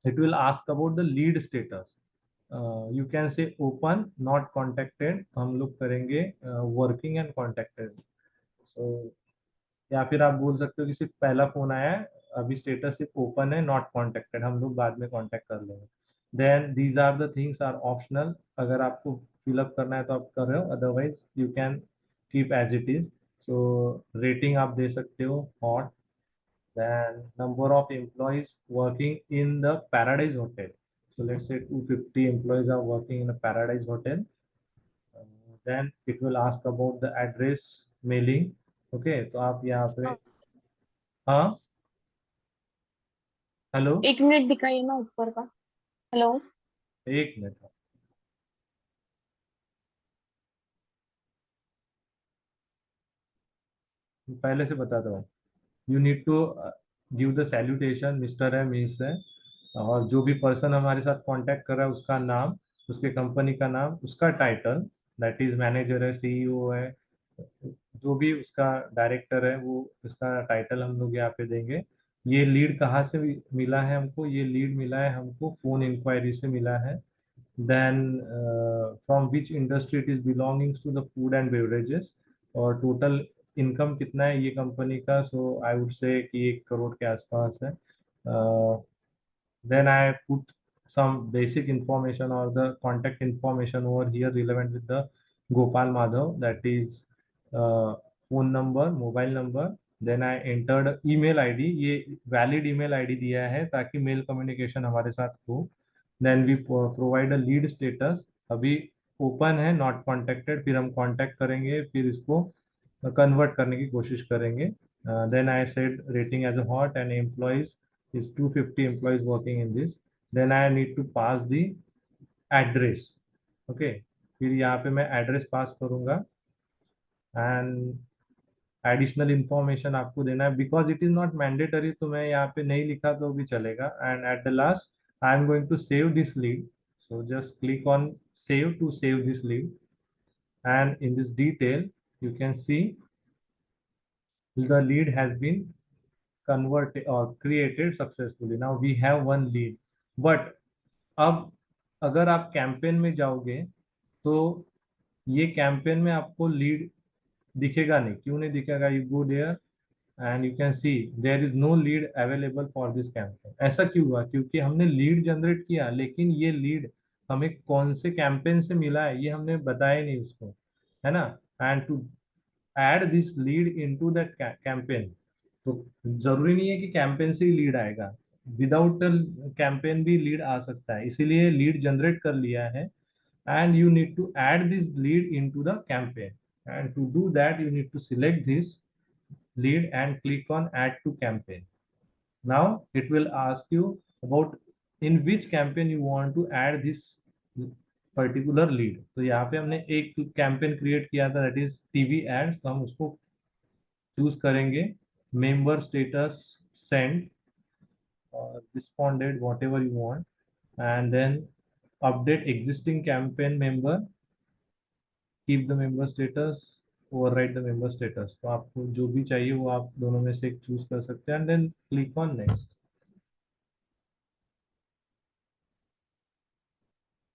it will ask about the lead status. You can say open, not contacted. हम लोग करेंगे working and contacted. So या फिर आप बोल सकते हो कि सिर्फ पहला फोन आया है, अभी स्टेटस सिर्फ ओपन है, नॉट कॉन्टेक्टेड, हम लोग बाद में कांटेक्ट कर लेंगे. Then these are the things are optional. अगर आपको फिलअप करना है तो आप कर रहे हो, otherwise you can keep as it is. So rating आप दे सकते हो hot. Then number of employees working in the Paradise hotel. So let's say 250 employees are working in a Paradise Hotel. Then it will ask about the address mailing. Okay, तो आप यहाँ पे. हाँ. Hello. 1 minute दिखाइए ना ऊपर का। Hello. एक मिनट. पहले से बताता हूँ. You need to give the salutation. Mister है, मिस है, और जो भी पर्सन हमारे साथ कांटेक्ट कर रहा है उसका नाम, उसके कंपनी का नाम, उसका टाइटल, दैट इज मैनेजर है, सीईओ है, जो भी उसका डायरेक्टर है वो उसका टाइटल हम लोग यहाँ पे देंगे. ये लीड कहाँ से मिला है हमको? ये लीड मिला है हमको फोन इंक्वायरी से मिला है. then from which industry it is belonging to the food and beverages. और टोटल इनकम कितना है ये कंपनी का? सो आई वुड से कि 1 करोड़ के आसपास है. then I put some basic information or the contact information over here relevant with the Gopal Madhav, that is phone number, mobile number. Then I entered email ID. ये valid email ID दिया है ताकि mail communication हमारे साथ हो. Then we provide a lead status. अभी open है, not contacted, फिर हम कांटेक्ट करेंगे, फिर इसको कन्वर्ट करने की कोशिश करेंगे. Then I said rating as a hot and employees is 250 employees working in this. Then I need to pass the address. Okay, फिर यहाँ पे मैं एड्रेस पास करूंगा. एंड एडिशनल इंफॉर्मेशन आपको देना है because it is not mandatory, तो मैं यहाँ पे नहीं लिखा तो भी चलेगा. And at the last I am going to save this lead. So just click on save to save this lead. And in this detail you can see the lead has been converted or created successfully. Now we have one lead. But अब अगर आप campaign में जाओगे तो ये campaign में आपको lead दिखेगा नहीं. क्यों नहीं दिखेगा? You go there and you can see there is no lead available for this campaign. ऐसा क्यों हुआ? क्योंकि हमने लीड जनरेट किया लेकिन ये लीड हमें कौन से कैंपेन से मिला है ये हमने बताया नहीं उसको, है ना. And to add this lead into that campaign, तो जरूरी नहीं है कि कैंपेन से ही लीड आएगा. विदाउट कैंपेन भी लीड आ सकता है, इसीलिए लीड जनरेट कर लिया है. and you need to add this lead into the campaign. And to do that you need to select this lead and click on add to campaign. Now it will ask you about in which campaign you want to add this particular lead. तो यहाँ पे हमने एक campaign create किया था, that is TV ads, तो हम उसको चूज करेंगे. Member status send or responded, whatever you want. And then update existing campaign member, keep the member status, override the member status. तो आपको जो भी चाहिए वो आप दोनों में से एक चूज कर सकते हैं. And then click on next.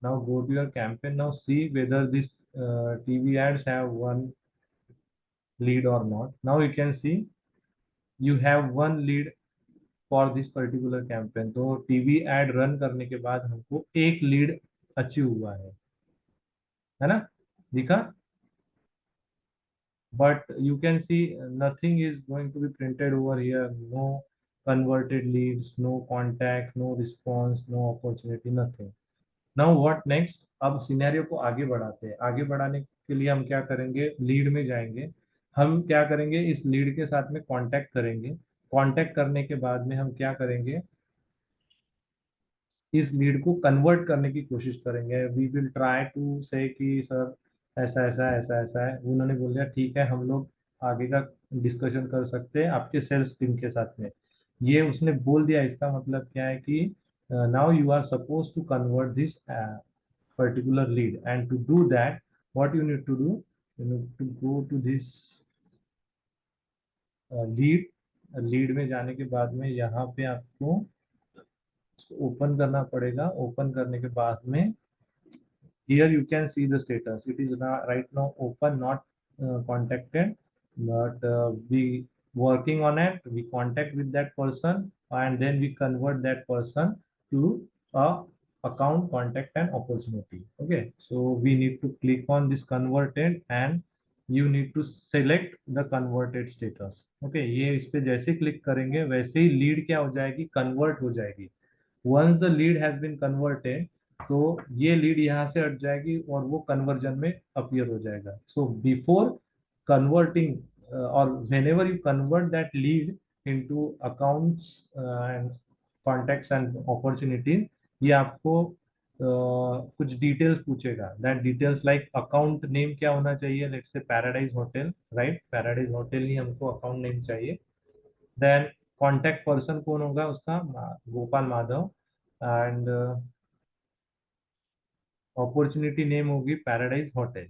now go to your campaign. Now see whether this TV ads have one lead or not. Now you can see you have one lead for this particular campaign. तो TV ad run करने के बाद हमको एक lead achieve हुआ है ना, दिखा. but you can see nothing is going to be printed over here. No converted leads, no contact, no response, no opportunity, nothing. Now what next? अब सिनेरियो को आगे बढ़ाते हैं. आगे बढ़ाने के लिए हम क्या करेंगे? लीड में जाएंगे. हम क्या करेंगे? इस लीड के साथ में कांटेक्ट करेंगे. कांटेक्ट करने के बाद में हम क्या करेंगे? इस लीड को कन्वर्ट करने की कोशिश करेंगे. वी विल ट्राई टू से कि सर ऐसा ऐसा ऐसा ऐसा है. उन्होंने बोल दिया ठीक है, हम लोग आगे का डिस्कशन कर सकते हैं आपके सेल्स टीम के साथ में. ये उसने बोल दिया, इसका मतलब क्या है कि now you are suppose to convert this particular lead. And to do that what you need to do, you need to go to this lead. Lead में जाने के बाद में यहाँ पे आपको ओपन करना पड़ेगा। ओपन करने के बाद में here you can see the status, it is right now open, not contacted, but we working on it, we contact with that person and then we convert that person to a account, contact and opportunity। Okay, so we need to click on this converted and you need to select the converted status। okay, ये इस पे जैसे click करेंगे वैसे ही lead क्या हो जाएगी, convert हो जाएगी। once the lead has been converted, तो ये लीड यहाँ से हट जाएगी और वो कन्वर्जन में अपीयर हो जाएगा। सो बिफोर कन्वर्टिंग और whenever you convert that lead into accounts and contacts and opportunities, ये आपको कुछ डिटेल्स पूछेगा। That details like account name क्या होना चाहिए, let's say Paradise Hotel, right, Paradise Hotel ही हमको अकाउंट नेम चाहिए। देन कॉन्टेक्ट पर्सन कौन होगा उसका, Gopal Madhav, and opportunity name होगी पैराडाइज होटल।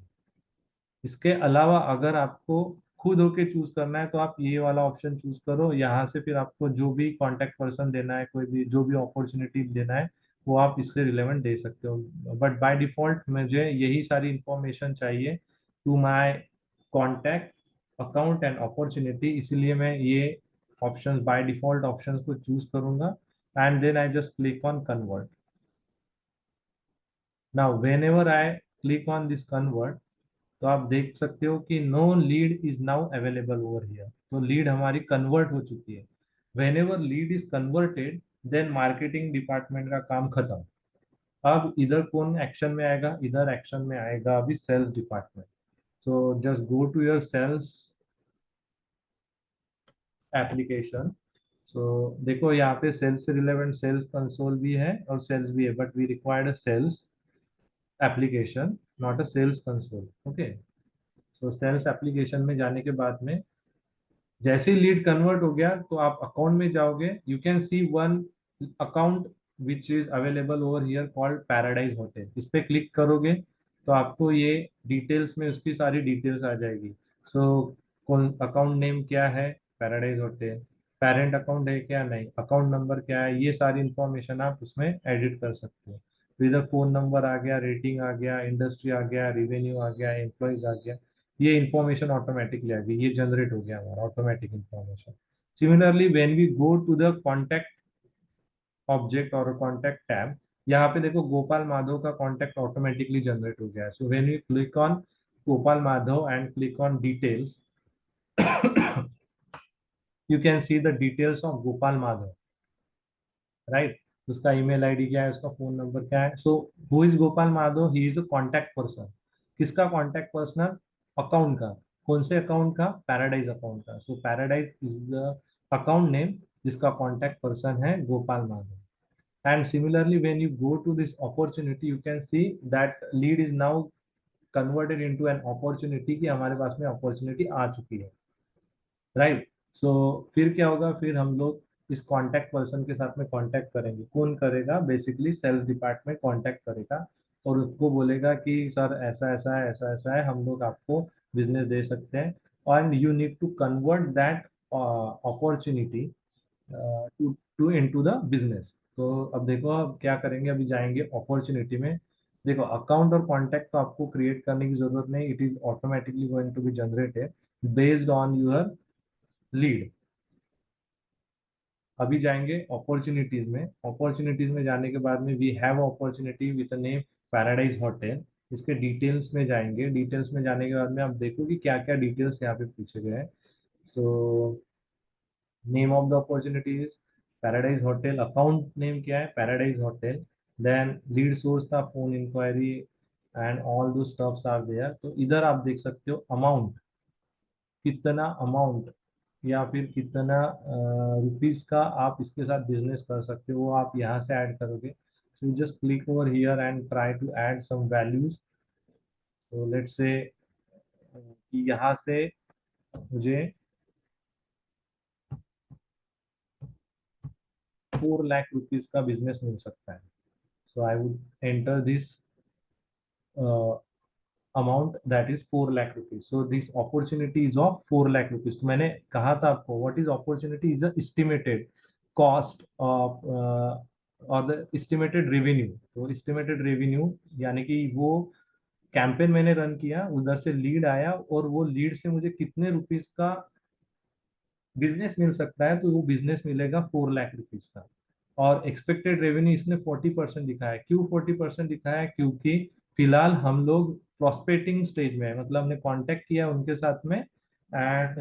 इसके अलावा अगर आपको खुद होके चूज करना है तो आप ये वाला ऑप्शन चूज करो। यहाँ से फिर आपको जो भी कॉन्टेक्ट पर्सन देना है, कोई भी जो भी अपॉर्चुनिटी देना है वो आप इससे रिलेवेंट दे सकते हो। बट बाय डिफॉल्ट मुझे यही सारी इंफॉर्मेशन चाहिए to my contact, account and opportunity, इसीलिए मैं ये ऑप्शंस बाय डिफॉल्ट ऑप्शंस को चूज करूंगा and then I just click on convert. Now whenever I click on this convert, तो आप देख सकते हो कि no lead is now available over here, तो लीड हमारी कन्वर्ट हो चुकी है। Whenever lead is converted then marketing department का काम खत्म। अब इधर कौन एक्शन में आएगा, इधर एक्शन में आएगा अभी sales department. So just go to your sales application. So देखो यहाँ पे सेल्स से रिलेवेंट सेल्स कंसोल भी है और सेल्स भी है, but we required a sales application, not a sales console. Okay, so sales application में जाने के बाद में जैसे ही लीड कन्वर्ट हो गया तो आप अकाउंट में जाओगे। You can C one account which is available over here called paradise hotel. इस पे क्लिक करोगे तो आपको ये डिटेल्स में उसकी सारी डिटेल्स आ जाएगी। सो कौन अकाउंट नेम क्या है, पैराडाइज होटल, पेरेंट अकाउंट है क्या, नहीं, अकाउंट नंबर क्या है, ये सारी इंफॉर्मेशन आप उसमें एडिट कर सकते हो। तो इधर फोन नंबर आ गया, रेटिंग आ गया, इंडस्ट्री आ गया, रेवेन्यू आ गया, एम्प्लॉयज आ गया, ये इन्फॉर्मेशन ऑटोमेटिकली आ गई, ये जनरेट हो गया हमारा automatic information. Similarly when we go to the contact object और कॉन्टैक्ट टैब, यहाँ पे देखो गोपाल माधव का कॉन्टैक्ट ऑटोमेटिकली जनरेट हो गया है। So when you click on Gopal Madhav and click on details, you can see the details of Gopal Madhav, right. उसका email ID क्या है, उसका फोन नंबर क्या है। So who is Gopal Madhav, he is a contact person. किसका कॉन्टैक्ट पर्सन, अकाउंट का। कौन से अकाउंट का, पैराडाइज अकाउंट का। So Paradise is the account name जिसका कॉन्टैक्ट पर्सन है Gopal Madhav. And similarly when you go to this opportunity you can see that lead is now converted into an opportunity, कि हमारे पास में अपॉर्चुनिटी आ चुकी है, right. सो फिर क्या होगा, फिर हम लोग इस कांटेक्ट पर्सन के साथ में कांटेक्ट करेंगे। कौन करेगा, बेसिकली सेल्स डिपार्टमेंट कांटेक्ट करेगा और उसको बोलेगा कि सर ऐसा ऐसा है, ऐसा ऐसा है, हम लोग आपको बिजनेस दे सकते हैं and you need to convert that opportunity to to into the business. तो अब देखो अब क्या करेंगे, अभी जाएंगे अपॉर्चुनिटी में। देखो अकाउंट और कॉन्टैक्ट तो आपको क्रिएट करने की जरूरत नहीं, it is automatically going to be generated based on your lead. अभी जाएंगे अपॉर्चुनिटीज में। अपॉर्चुनिटीज में जाने के बाद में we have opportunity with name Paradise Hotel. इसके डिटेल्स में जाएंगे। डिटेल्स में जाने के बाद में आप देखो कि क्या क्या डिटेल्स यहाँ पे पूछे गए हैं। So name of the opportunity is Paradise Hotel, account name क्या है, Paradise hotel, then lead source था phone inquiry and all those stuffs are there. तो इधर आप देख सकते हो अमाउंट, कितना अमाउंट या फिर कितना रुपीज का आप इसके साथ बिजनेस कर सकते हो, वो आप यहाँ से ऐड करोगे। So just click over here and try to add some values. तो लेट्स से कि यहाँ से मुझे 4 लाख रुपीज का बिजनेस मिल सकता है। So I would enter this amount that is 4 lakh rupees. So this opportunity is of 4 lakh rupees. तो मैंने कहा था आपको what is opportunity is a estimated cost of or the estimated revenue. तो estimated revenue यानी कि वो campaign मैंने रन किया, उधर से लीड आया और वो लीड से मुझे कितने रुपीस का बिजनेस मिल सकता है, तो वो बिजनेस मिलेगा 4 लाख रुपीस का। और एक्सपेक्टेड रेवेन्यू इसने 40% दिखाया है। क्यों 40% दिखाया है? क्योंकि फिलहाल हम लोग प्रोस्पेक्टिंग स्टेज में है, मतलब हमने कांटेक्ट किया उनके साथ में एंड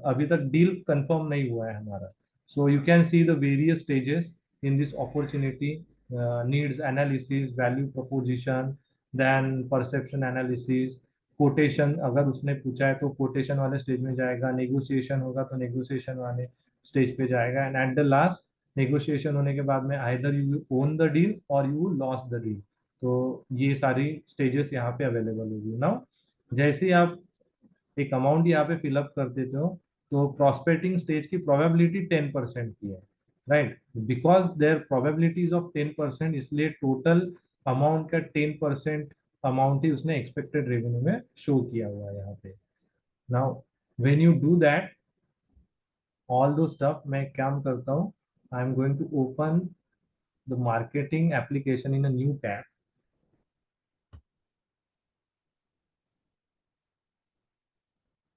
अभी तक डील कंफर्म नहीं हुआ है हमारा। So you can see the various stages in this opportunity, needs analysis, value proposition, then perception analysis, quotation अगर उसने पूछा है तो कोटेशन वाले स्टेज में जाएगा, नेगोशिएशन होगा तो नेगोशिएशन वाले स्टेज पे जाएगा, and at the last negotiation होने के बाद में either you own the deal और यू लॉस द डील। तो ये सारी स्टेजेस यहाँ पे अवेलेबल होगी। नाउ जैसे ही आप एक अमाउंट यहाँ पे फिलअप कर देते हो, तो प्रॉस्पेक्टिंग स्टेज की प्रोबेबिलिटी 10% की है, right? Because there probabilities of 10%, इसलिए टोटल अमाउंट का 10% अमाउंट ही उसने एक्सपेक्टेड रेवेन्यू में शो किया हुआ है यहाँ पे। Now when you do that all those stuff, मैं काम करता हूँ, I am going to open the marketing application in a new tab.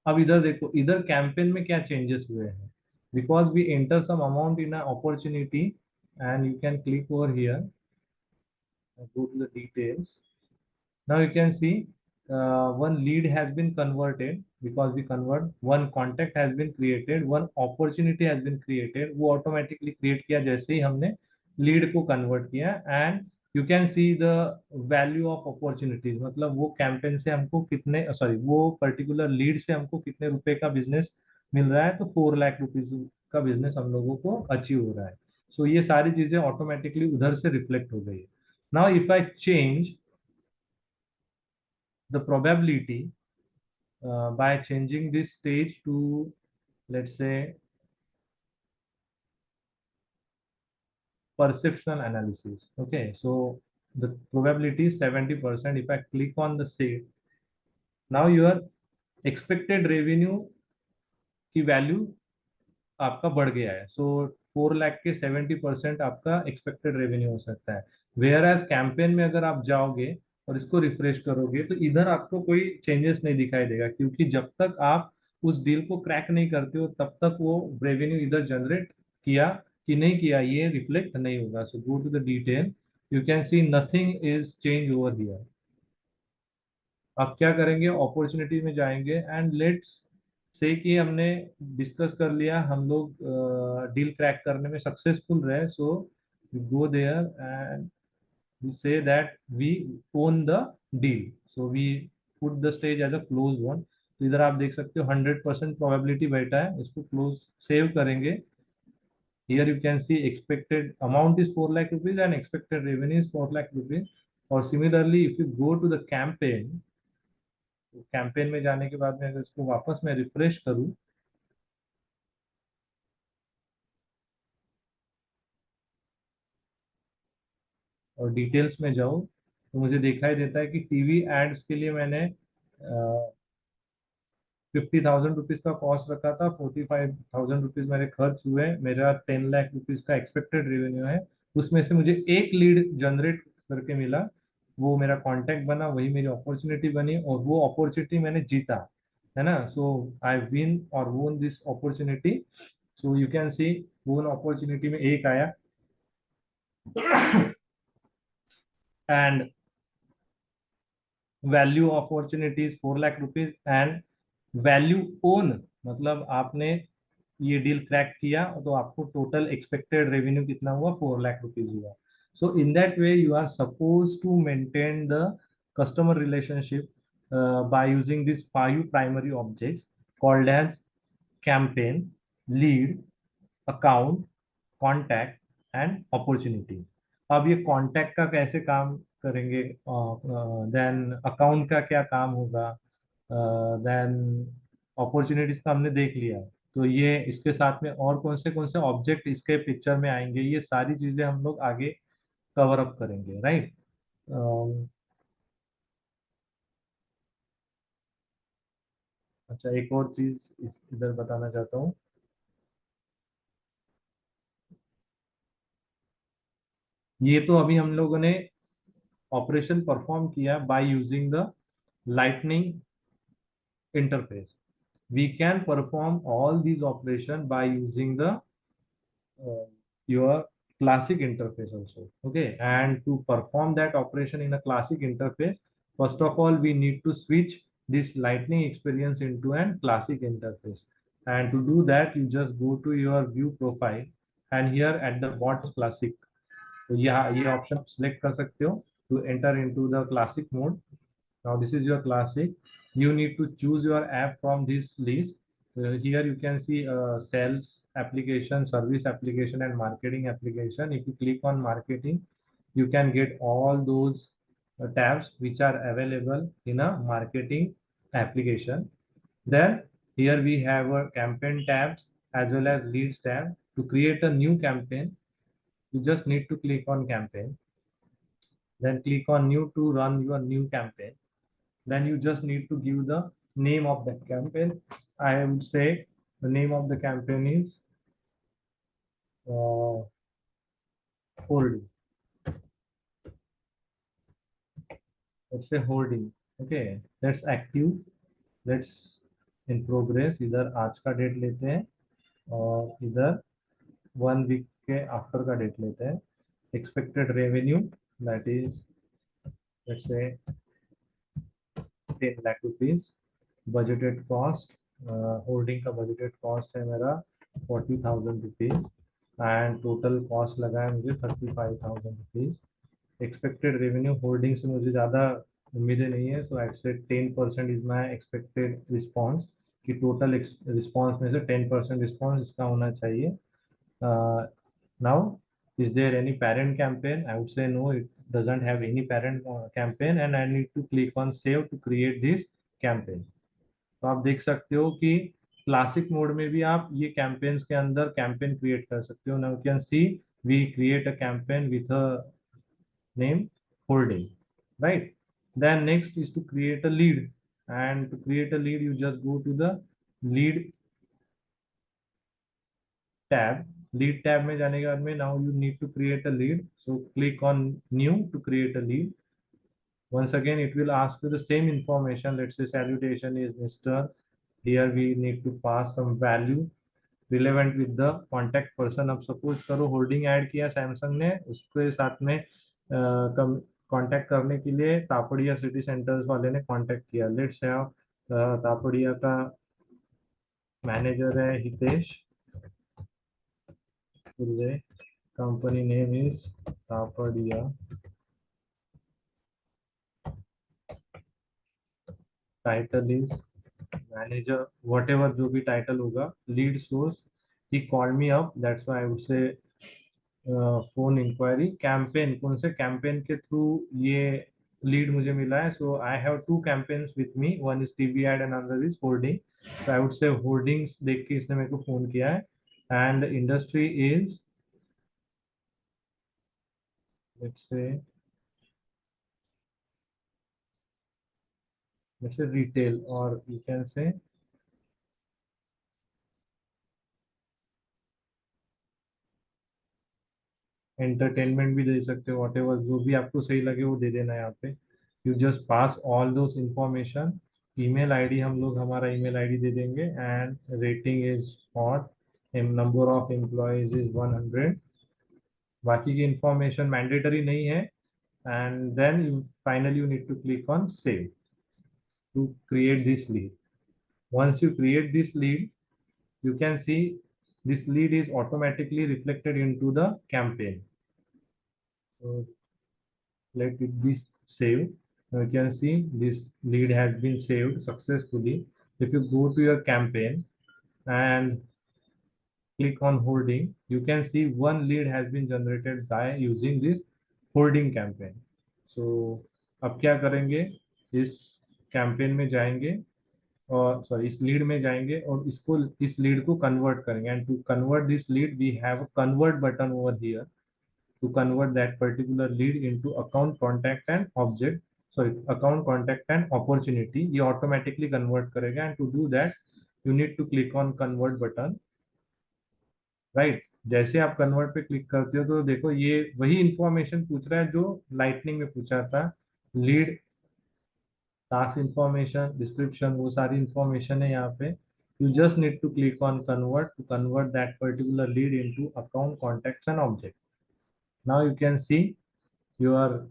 अब इधर देखो, इधर कैंपेन में क्या चेंजेस हुए हैं, because we enter some amount in opportunity and you can click over here, go to the details. Now you can see one lead has been converted because we convert, one contact has been created, one opportunity has been created, वो automatically create किया जैसे ही हमने lead को convert किया, and you can see the value of opportunities, मतलब वो campaign से हमको कितने, सॉरी, वो particular lead से हमको कितने रुपए का business मिल रहा है, तो 4 लाख रुपीज का बिजनेस हम लोगों को अचीव हो रहा है। सो ये सारी चीजें ऑटोमेटिकली उधर से रिफ्लेक्ट हो गई है। Now if I change the probability by changing this stage to, let's say, perceptual analysis. Okay, so the probability is 70%. If I click on the save, now your expected revenue की value आपका बढ़ गया है। सो 4 लाख के 70% आपका expected revenue हो सकता है। वेयर एज कैंपेन में अगर आप जाओगे और इसको रिफ्रेश करोगे तो इधर आपको कोई चेंजेस नहीं दिखाई देगा, क्योंकि जब तक आप उस डील को क्रैक नहीं करते हो तब तक वो रेवेन्यू इधर जनरेट किया कि नहीं किया ये रिफ्लेक्ट नहीं होगा। So go to the detail, you can see nothing is change over here. अब क्या करेंगे, अपॉर्चुनिटी में जाएंगे एंड लेट्स से कि हमने डिस्कस कर लिया, हम लोग डील क्रैक करने में सक्सेसफुल रहे। So we go there and we say that we won the deal, so we put the stage as a close one. तो इधर आप देख सकते हो 100% प्रोबेबिलिटी बैठा है, इसको क्लोज सेव करेंगे। Here you can see expected amount is 4 lakh rupees and expected revenue is 4 lakh rupees. और similarly if you go to the campaign, तो कैंपेन में जाने के बाद में अगर इसको वापस मैं रिफ्रेश करूं और डिटेल्स में जाऊं, तो मुझे दिखाई देता है कि टीवी एड्स के लिए मैंने 50,000 रुपीज का कॉस्ट रखा था, 45,000 रुपीज मेरे खर्च हुए, मेरा 10 लाख रुपीज का एक्सपेक्टेड रेवेन्यू है। उसमें से मुझे एक लीड जनरेट करके मिला, वो मेरा कांटेक्ट बना, वही मेरी अपॉर्चुनिटी बनी और वो अपॉर्चुनिटी मैंने जीता, है ना। सो आई विन और वोन this opportunity. So you can सी वोन अपॉर्चुनिटी में एक आया and value opportunities 4 lakh rupees and value own, मतलब आपने ये डील क्रैक किया तो आपको टोटल एक्सपेक्टेड रेवेन्यू कितना हुआ, 4 लाख रुपीज हुआ। So in that way you are suppose to maintain the customer relationship by using this 5 primary objects called as campaign, lead, account, contact and opportunity. अब ये contact का कैसे काम करेंगे, देन अकाउंट का क्या काम होगा, देन अपॉर्चुनिटीज का हमने देख लिया। तो ये इसके साथ में और कौन से ऑब्जेक्ट इसके पिक्चर में आएंगे, ये सारी चीजें हम लोग आगे कवर अप करेंगे, राइट। अच्छा, एक और चीज इधर बताना चाहता हूँ। ये तो अभी हम लोगों ने ऑपरेशन परफॉर्म किया by using the lightning interface. We can perform all these operation by using the your classic interface also. Okay, and to perform that operation in a classic interface, first of all we need to switch this lightning experience into an classic interface. And to do that, you just go to your view profile, and here at the bottom classic, तो यहाँ ये option select कर सकते हो to enter into the classic mode. Now this is your classic. You need to choose your app from this list. Here you can see sales application, service application, and marketing application. If you click on marketing, you can get all those tabs which are available in a marketing application. Then here we have a campaign tabs as well as leads tab. To create a new campaign, you just need to click on campaign. Then click on new to run your new campaign. Then you just need to give the name of that campaign. I would say the name of the campaign is holding. Let's say holding. Okay, that's active. Let's in progress. इधर आज का date लेते हैं और इधर 1 week के after का date लेते हैं. Expected revenue, that is, let's say 10 lakh rupees. Budgeted cost, holding का बजटेड कॉस्ट है मेरा 40,000 रुपीज एंड टोटल कॉस्ट लगा है मुझे 35,000 रुपीज. एक्सपेक्टेड रेवेन्यू होल्डिंग से मुझे ज़्यादा उम्मीदें नहीं है, सो आई से 10% इज माई एक्सपेक्टेड रिस्पॉन्स, कि टोटल रिस्पॉन्स में से 10% रिस्पॉन्स इसका होना चाहिए. Now, is there any parent campaign? I would say no, it doesn't have any parent campaign, and I need to click on save to create this campaign. तो आप देख सकते हो कि क्लासिक मोड में भी आप ये कैंपेन्स के अंदर कैंपेन क्रिएट कर सकते हो. Now you can see we create a campaign with a name holding, right? Then next is to create a lead, and to create a lead you just go to the lead tab. Lead tab में जाने के बाद में now you need to create a lead, so click on new to create a lead. Once again it will ask you the same information. Let's say salutation is Mr. Here we need to pass some value relevant with the contact person. अब suppose करो holding add किया Samsung ने, उसके साथ में contact करने के लिए तापड़िया सिटी सेंटर्स वाले ने कांटेक्ट किया. लेट्स हैव तापड़िया का मैनेजर है Hitesh Purve, company name is Tapadia, title is manager, whatever जो भी टाइटल होगा. Lead source, he call me up, that's why I would say phone inquiry. Campaign, कौन से कैंपेन के थ्रू ये लीड मुझे मिला है. So I have 2 campaigns with me, one is TV ad and another is holding. So I would say holdings देख के इसने मेरे को फोन किया है. And industry is, let's say retail, और यू कैन से एंटरटेनमेंट भी दे सकते हो. वॉट एवर जो भी आपको सही लगे वो दे देना. यहाँ पे you just pass all those information. Email ID हम लोग हमारा ईमेल आईडी दे देंगे. And rating is hot, number of employees is 100. बाकी की इंफॉर्मेशन मैंडेटरी नहीं है. And then you finally you need to click on save to create this lead. once you create this lead, you can see this lead is automatically reflected into the campaign. So let it be saved. Now you can see this lead has been saved successfully. If you go to your campaign and click on holding, you can see one lead has been generated by using this holding campaign. So अब क्या करेंगे, इस campaign में जाएंगे और sorry इस lead में जाएंगे और इसको, इस लीड को कन्वर्ट करेंगे. And to convert this lead we have a convert button over here to convert that particular lead into account, contact and object. Sorry account contact and opportunity, ये automatically convert करेगा। And to do that you need to click on convert button, right. जैसे आप convert पे click करते हो तो देखो ये वही इंफॉर्मेशन पूछ रहा है जो लाइटनिंग में पूछा था, लीड, टास्क इंफॉर्मेशन, डिस्क्रिप्शन, वो सारी इंफॉर्मेशन है यहाँ पे। You just need to click on convert to convert that particular lead into account contacts and object. Now you can see your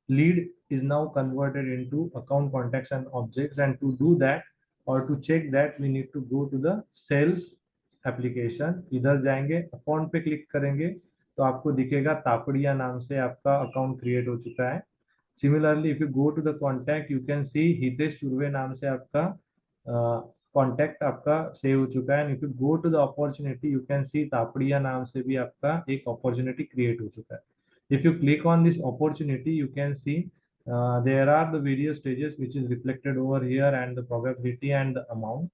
lead is now converted into account contacts and objects. And to do that or to check that we need to go to the sales application। इधर जाएंगे, account पे click करेंगे तो आपको दिखेगा तापड़िया नाम से आपका अकाउंट क्रिएट हो चुका है। Similarly if you go to the contact you can see Hitesh Surve नाम से आपका कॉन्टैक्ट आपका सेव हो चुका है। And if you go to the opportunity you can see Tapadia नाम से भी आपका एक अपॉर्चुनिटी क्रिएट हो चुका है। If you click on this opportunity, you can see there are the various stages which is reflected over here and the probability and the amount.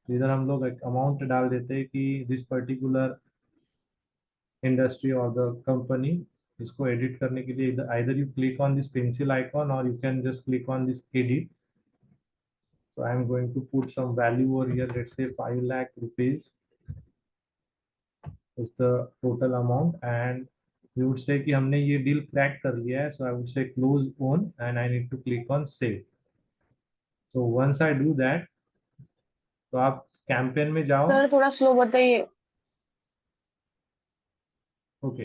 तो इधर हम लोग एक अमाउंट डाल देते हैं कि this particular industry or the company, इसको एडिट करने के लिए either you click on this pencil icon or you can just click on this edit. So I am going to put some value over here. Let's say 5 lakh rupees is the total amount and we would say कि हमने ये deal crack कर लिया है। so I would say close on and I need to click on save। so once I do that तो आप campaign में जाओ। सर थोड़ा स्लो बताइए। Okay,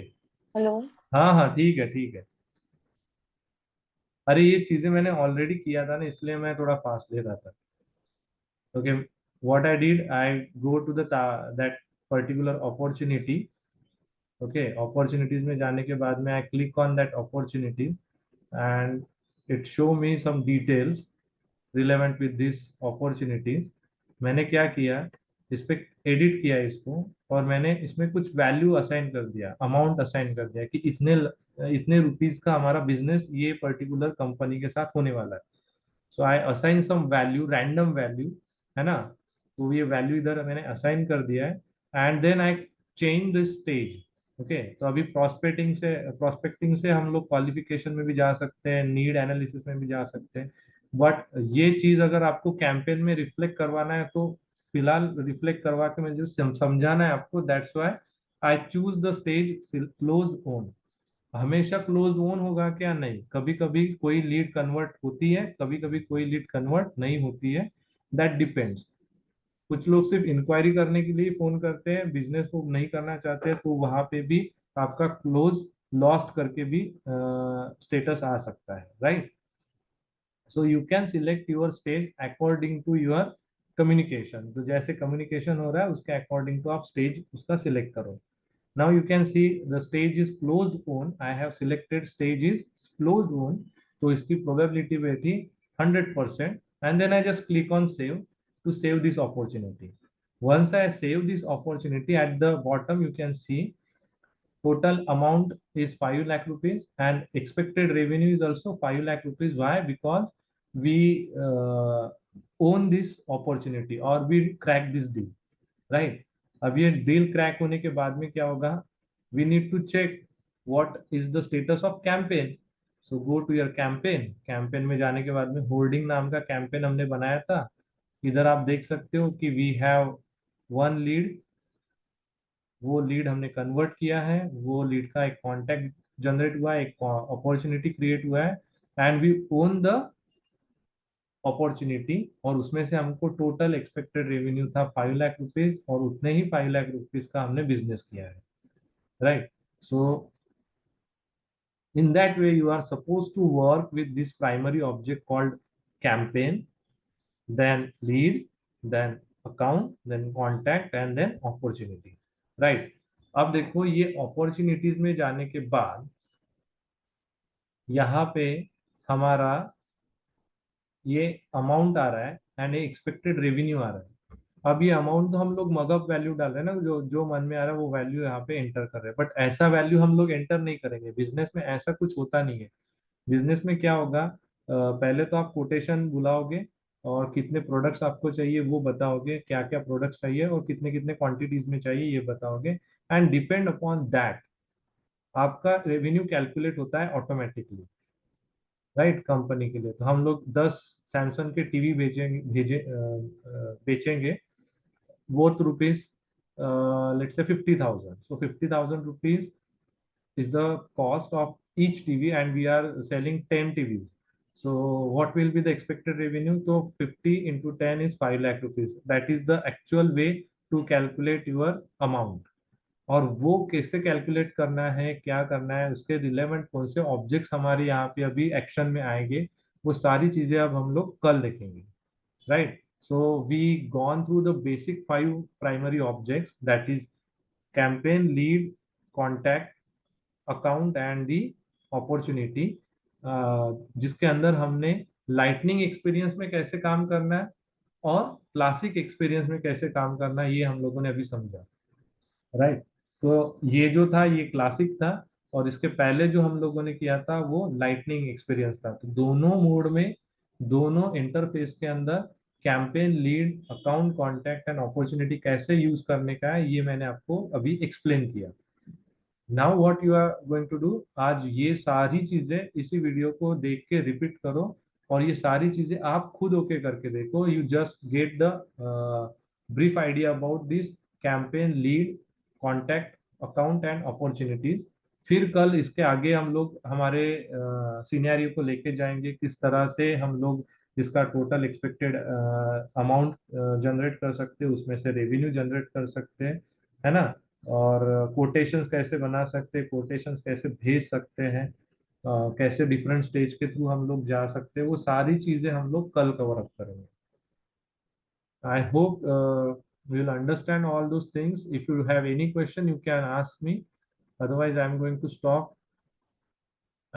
hello. हाँ हाँ ठीक है ठीक है। अरे ये चीजें मैंने ऑलरेडी किया था ना, इसलिए मैं थोड़ा फास्ट ले रहा था। Okay, what I did, I go to the that particular opportunity. Okay, opportunities में जाने के बाद में I click on that opportunity and it show me some details relevant with this opportunities. मैंने क्या किया, इस पे एडिट किया इसको और मैंने इसमें कुछ वैल्यू असाइन कर दिया, अमाउंट असाइन कर दिया कि इतने इतने रुपीज का हमारा बिजनेस ये पर्टिकुलर कंपनी के साथ होने वाला है। So I assign some value, random value, है ना। तो ये वैल्यू इधर मैंने असाइन कर दिया है and then I change the stage. Okay, तो अभी प्रोस्पेक्टिंग से हम लोग क्वालिफिकेशन में भी जा सकते हैं, नीड एनालिसिस में भी जा सकते हैं। बट ये चीज अगर आपको कैंपेन में रिफ्लेक्ट करवाना है तो फिलहाल रिफ्लेक्ट करवा के मुझे समझाना है आपको। That's why I choose the stage close on. हमेशा क्लोज ऑन होगा क्या, नहीं, कभी कभी कोई लीड कन्वर्ट होती है, कभी कभी कोई लीड कन्वर्ट नहीं होती है, दैट डिपेंड्स। कुछ लोग सिर्फ इंक्वायरी करने के लिए फोन करते हैं, बिजनेस को नहीं करना चाहते हैं, तो वहां पे भी आपका क्लोज लॉस्ट करके भी स्टेटस आ सकता है, right. So you can select your stage according to your communication. तो जैसे कम्युनिकेशन हो रहा है उसके अकॉर्डिंग टू आप स्टेज उसका सिलेक्ट करो। Now you can see the stage is closed on. I have selected stage is closed on, तो इसकी probability बैठी 100%। and then I just click on save to save this opportunity। once I save this opportunity, at the bottom you can see total amount is 5 lakh rupees and expected revenue is also 5 lakh rupees। why? Because we own this opportunity or we crack this deal, right. अब ये deal crack होने के बाद में क्या होगा, we need to check what is the status of campaign. So go to your campaign. Campaign में जाने के बाद में होर्डिंग नाम का कैंपेन हमने बनाया था। इधर आप देख सकते हो कि वी हैव वन लीड, वो लीड हमने कन्वर्ट किया है, वो लीड का एक कॉन्टैक्ट जनरेट हुआ है, एक अपॉर्चुनिटी क्रिएट हुआ है and we won the opportunity. और उसमें से हमको टोटल एक्सपेक्टेड रेवेन्यू था 5 लाख रुपीज और उतने ही 5 लाख रुपीज का हमने बिजनेस किया है, right. So in that way you are supposed to work with this primary object called campaign, then lead, then account, then contact and then opportunity, right। अब देखो ये अपॉर्चुनिटीज में जाने के बाद यहाँ पे हमारा ये अमाउंट आ रहा है एंड एक्सपेक्टेड रेवेन्यू आ रहा है। अब ये अमाउंट तो हम लोग मगअप वैल्यू डाल रहे हैं ना, जो जो मन में आ रहा है वो वैल्यू यहाँ पे एंटर कर रहे हैं, बट ऐसा वैल्यू हम लोग एंटर नहीं करेंगे। बिजनेस में ऐसा कुछ होता नहीं है। बिजनेस में क्या होगा, पहले तो आप कोटेशन बुलाओगे और कितने प्रोडक्ट्स आपको चाहिए वो बताओगे, क्या क्या प्रोडक्ट्स चाहिए और कितने कितने क्वांटिटीज में चाहिए ये बताओगे। एंड डिपेंड अपॉन दैट आपका रेवेन्यू कैलकुलेट होता है ऑटोमेटिकली। राइट, कंपनी के लिए। तो हम लोग 10 सैमसंग के टीवी बेचेंगे, worth rupees, let's say 50,000. So 50,000 rupees is the cost of each TV, and we are selling 10 TVs. So what will be the expected revenue? So 50 into 10 is 5 lakh rupees. That is the actual way to calculate your amount. और वो कैसे calculate करना है, क्या करना है, उसके relevant कौन से ऑब्जेक्ट्स हमारे यहाँ पे अभी एक्शन में आएंगे, वो सारी चीजें अब हम लोग कल देखेंगे। Right, so we gone through the basic 5 primary objects, that is campaign, lead, contact, account and the opportunity, जिसके अंदर हमने लाइटनिंग एक्सपीरियंस में कैसे काम करना है और क्लासिक एक्सपीरियंस में कैसे काम करना है, ये हम लोगों ने अभी समझा। राइट, तो ये जो था ये क्लासिक था, और इसके पहले जो हम लोगों ने किया था वो लाइटनिंग एक्सपीरियंस था। तो दोनों मोड में, दोनों इंटरफेस के अंदर campaign, lead, account, contact and opportunity कैसे यूज करने का है, ये मैंने आपको अभी एक्सप्लेन किया। Now what you are going to do, आज ये सारी चीजें इसी वीडियो को देख के रिपीट करो, और ये सारी चीजें आप खुद होके करके देखो। You just get the brief idea about this campaign, lead, contact, account and opportunities. फिर कल इसके आगे हम लोग हमारे सिनेरियो को लेके जाएंगे, किस तरह से हम लोग इसका टोटल एक्सपेक्टेड अमाउंट जनरेट कर सकते हैं, उसमें से रेवेन्यू जनरेट कर सकते हैं, है ना। और कोटेशंस कैसे बना सकते हैं, कोटेशंस कैसे भेज सकते हैं, कैसे डिफरेंट स्टेज के थ्रू हम लोग जा सकते हैं, वो सारी चीजें हम लोग कल कवर अप करेंगे। I hope you will understand all those things. If you have any question, you can ask me. Otherwise, I am going to stop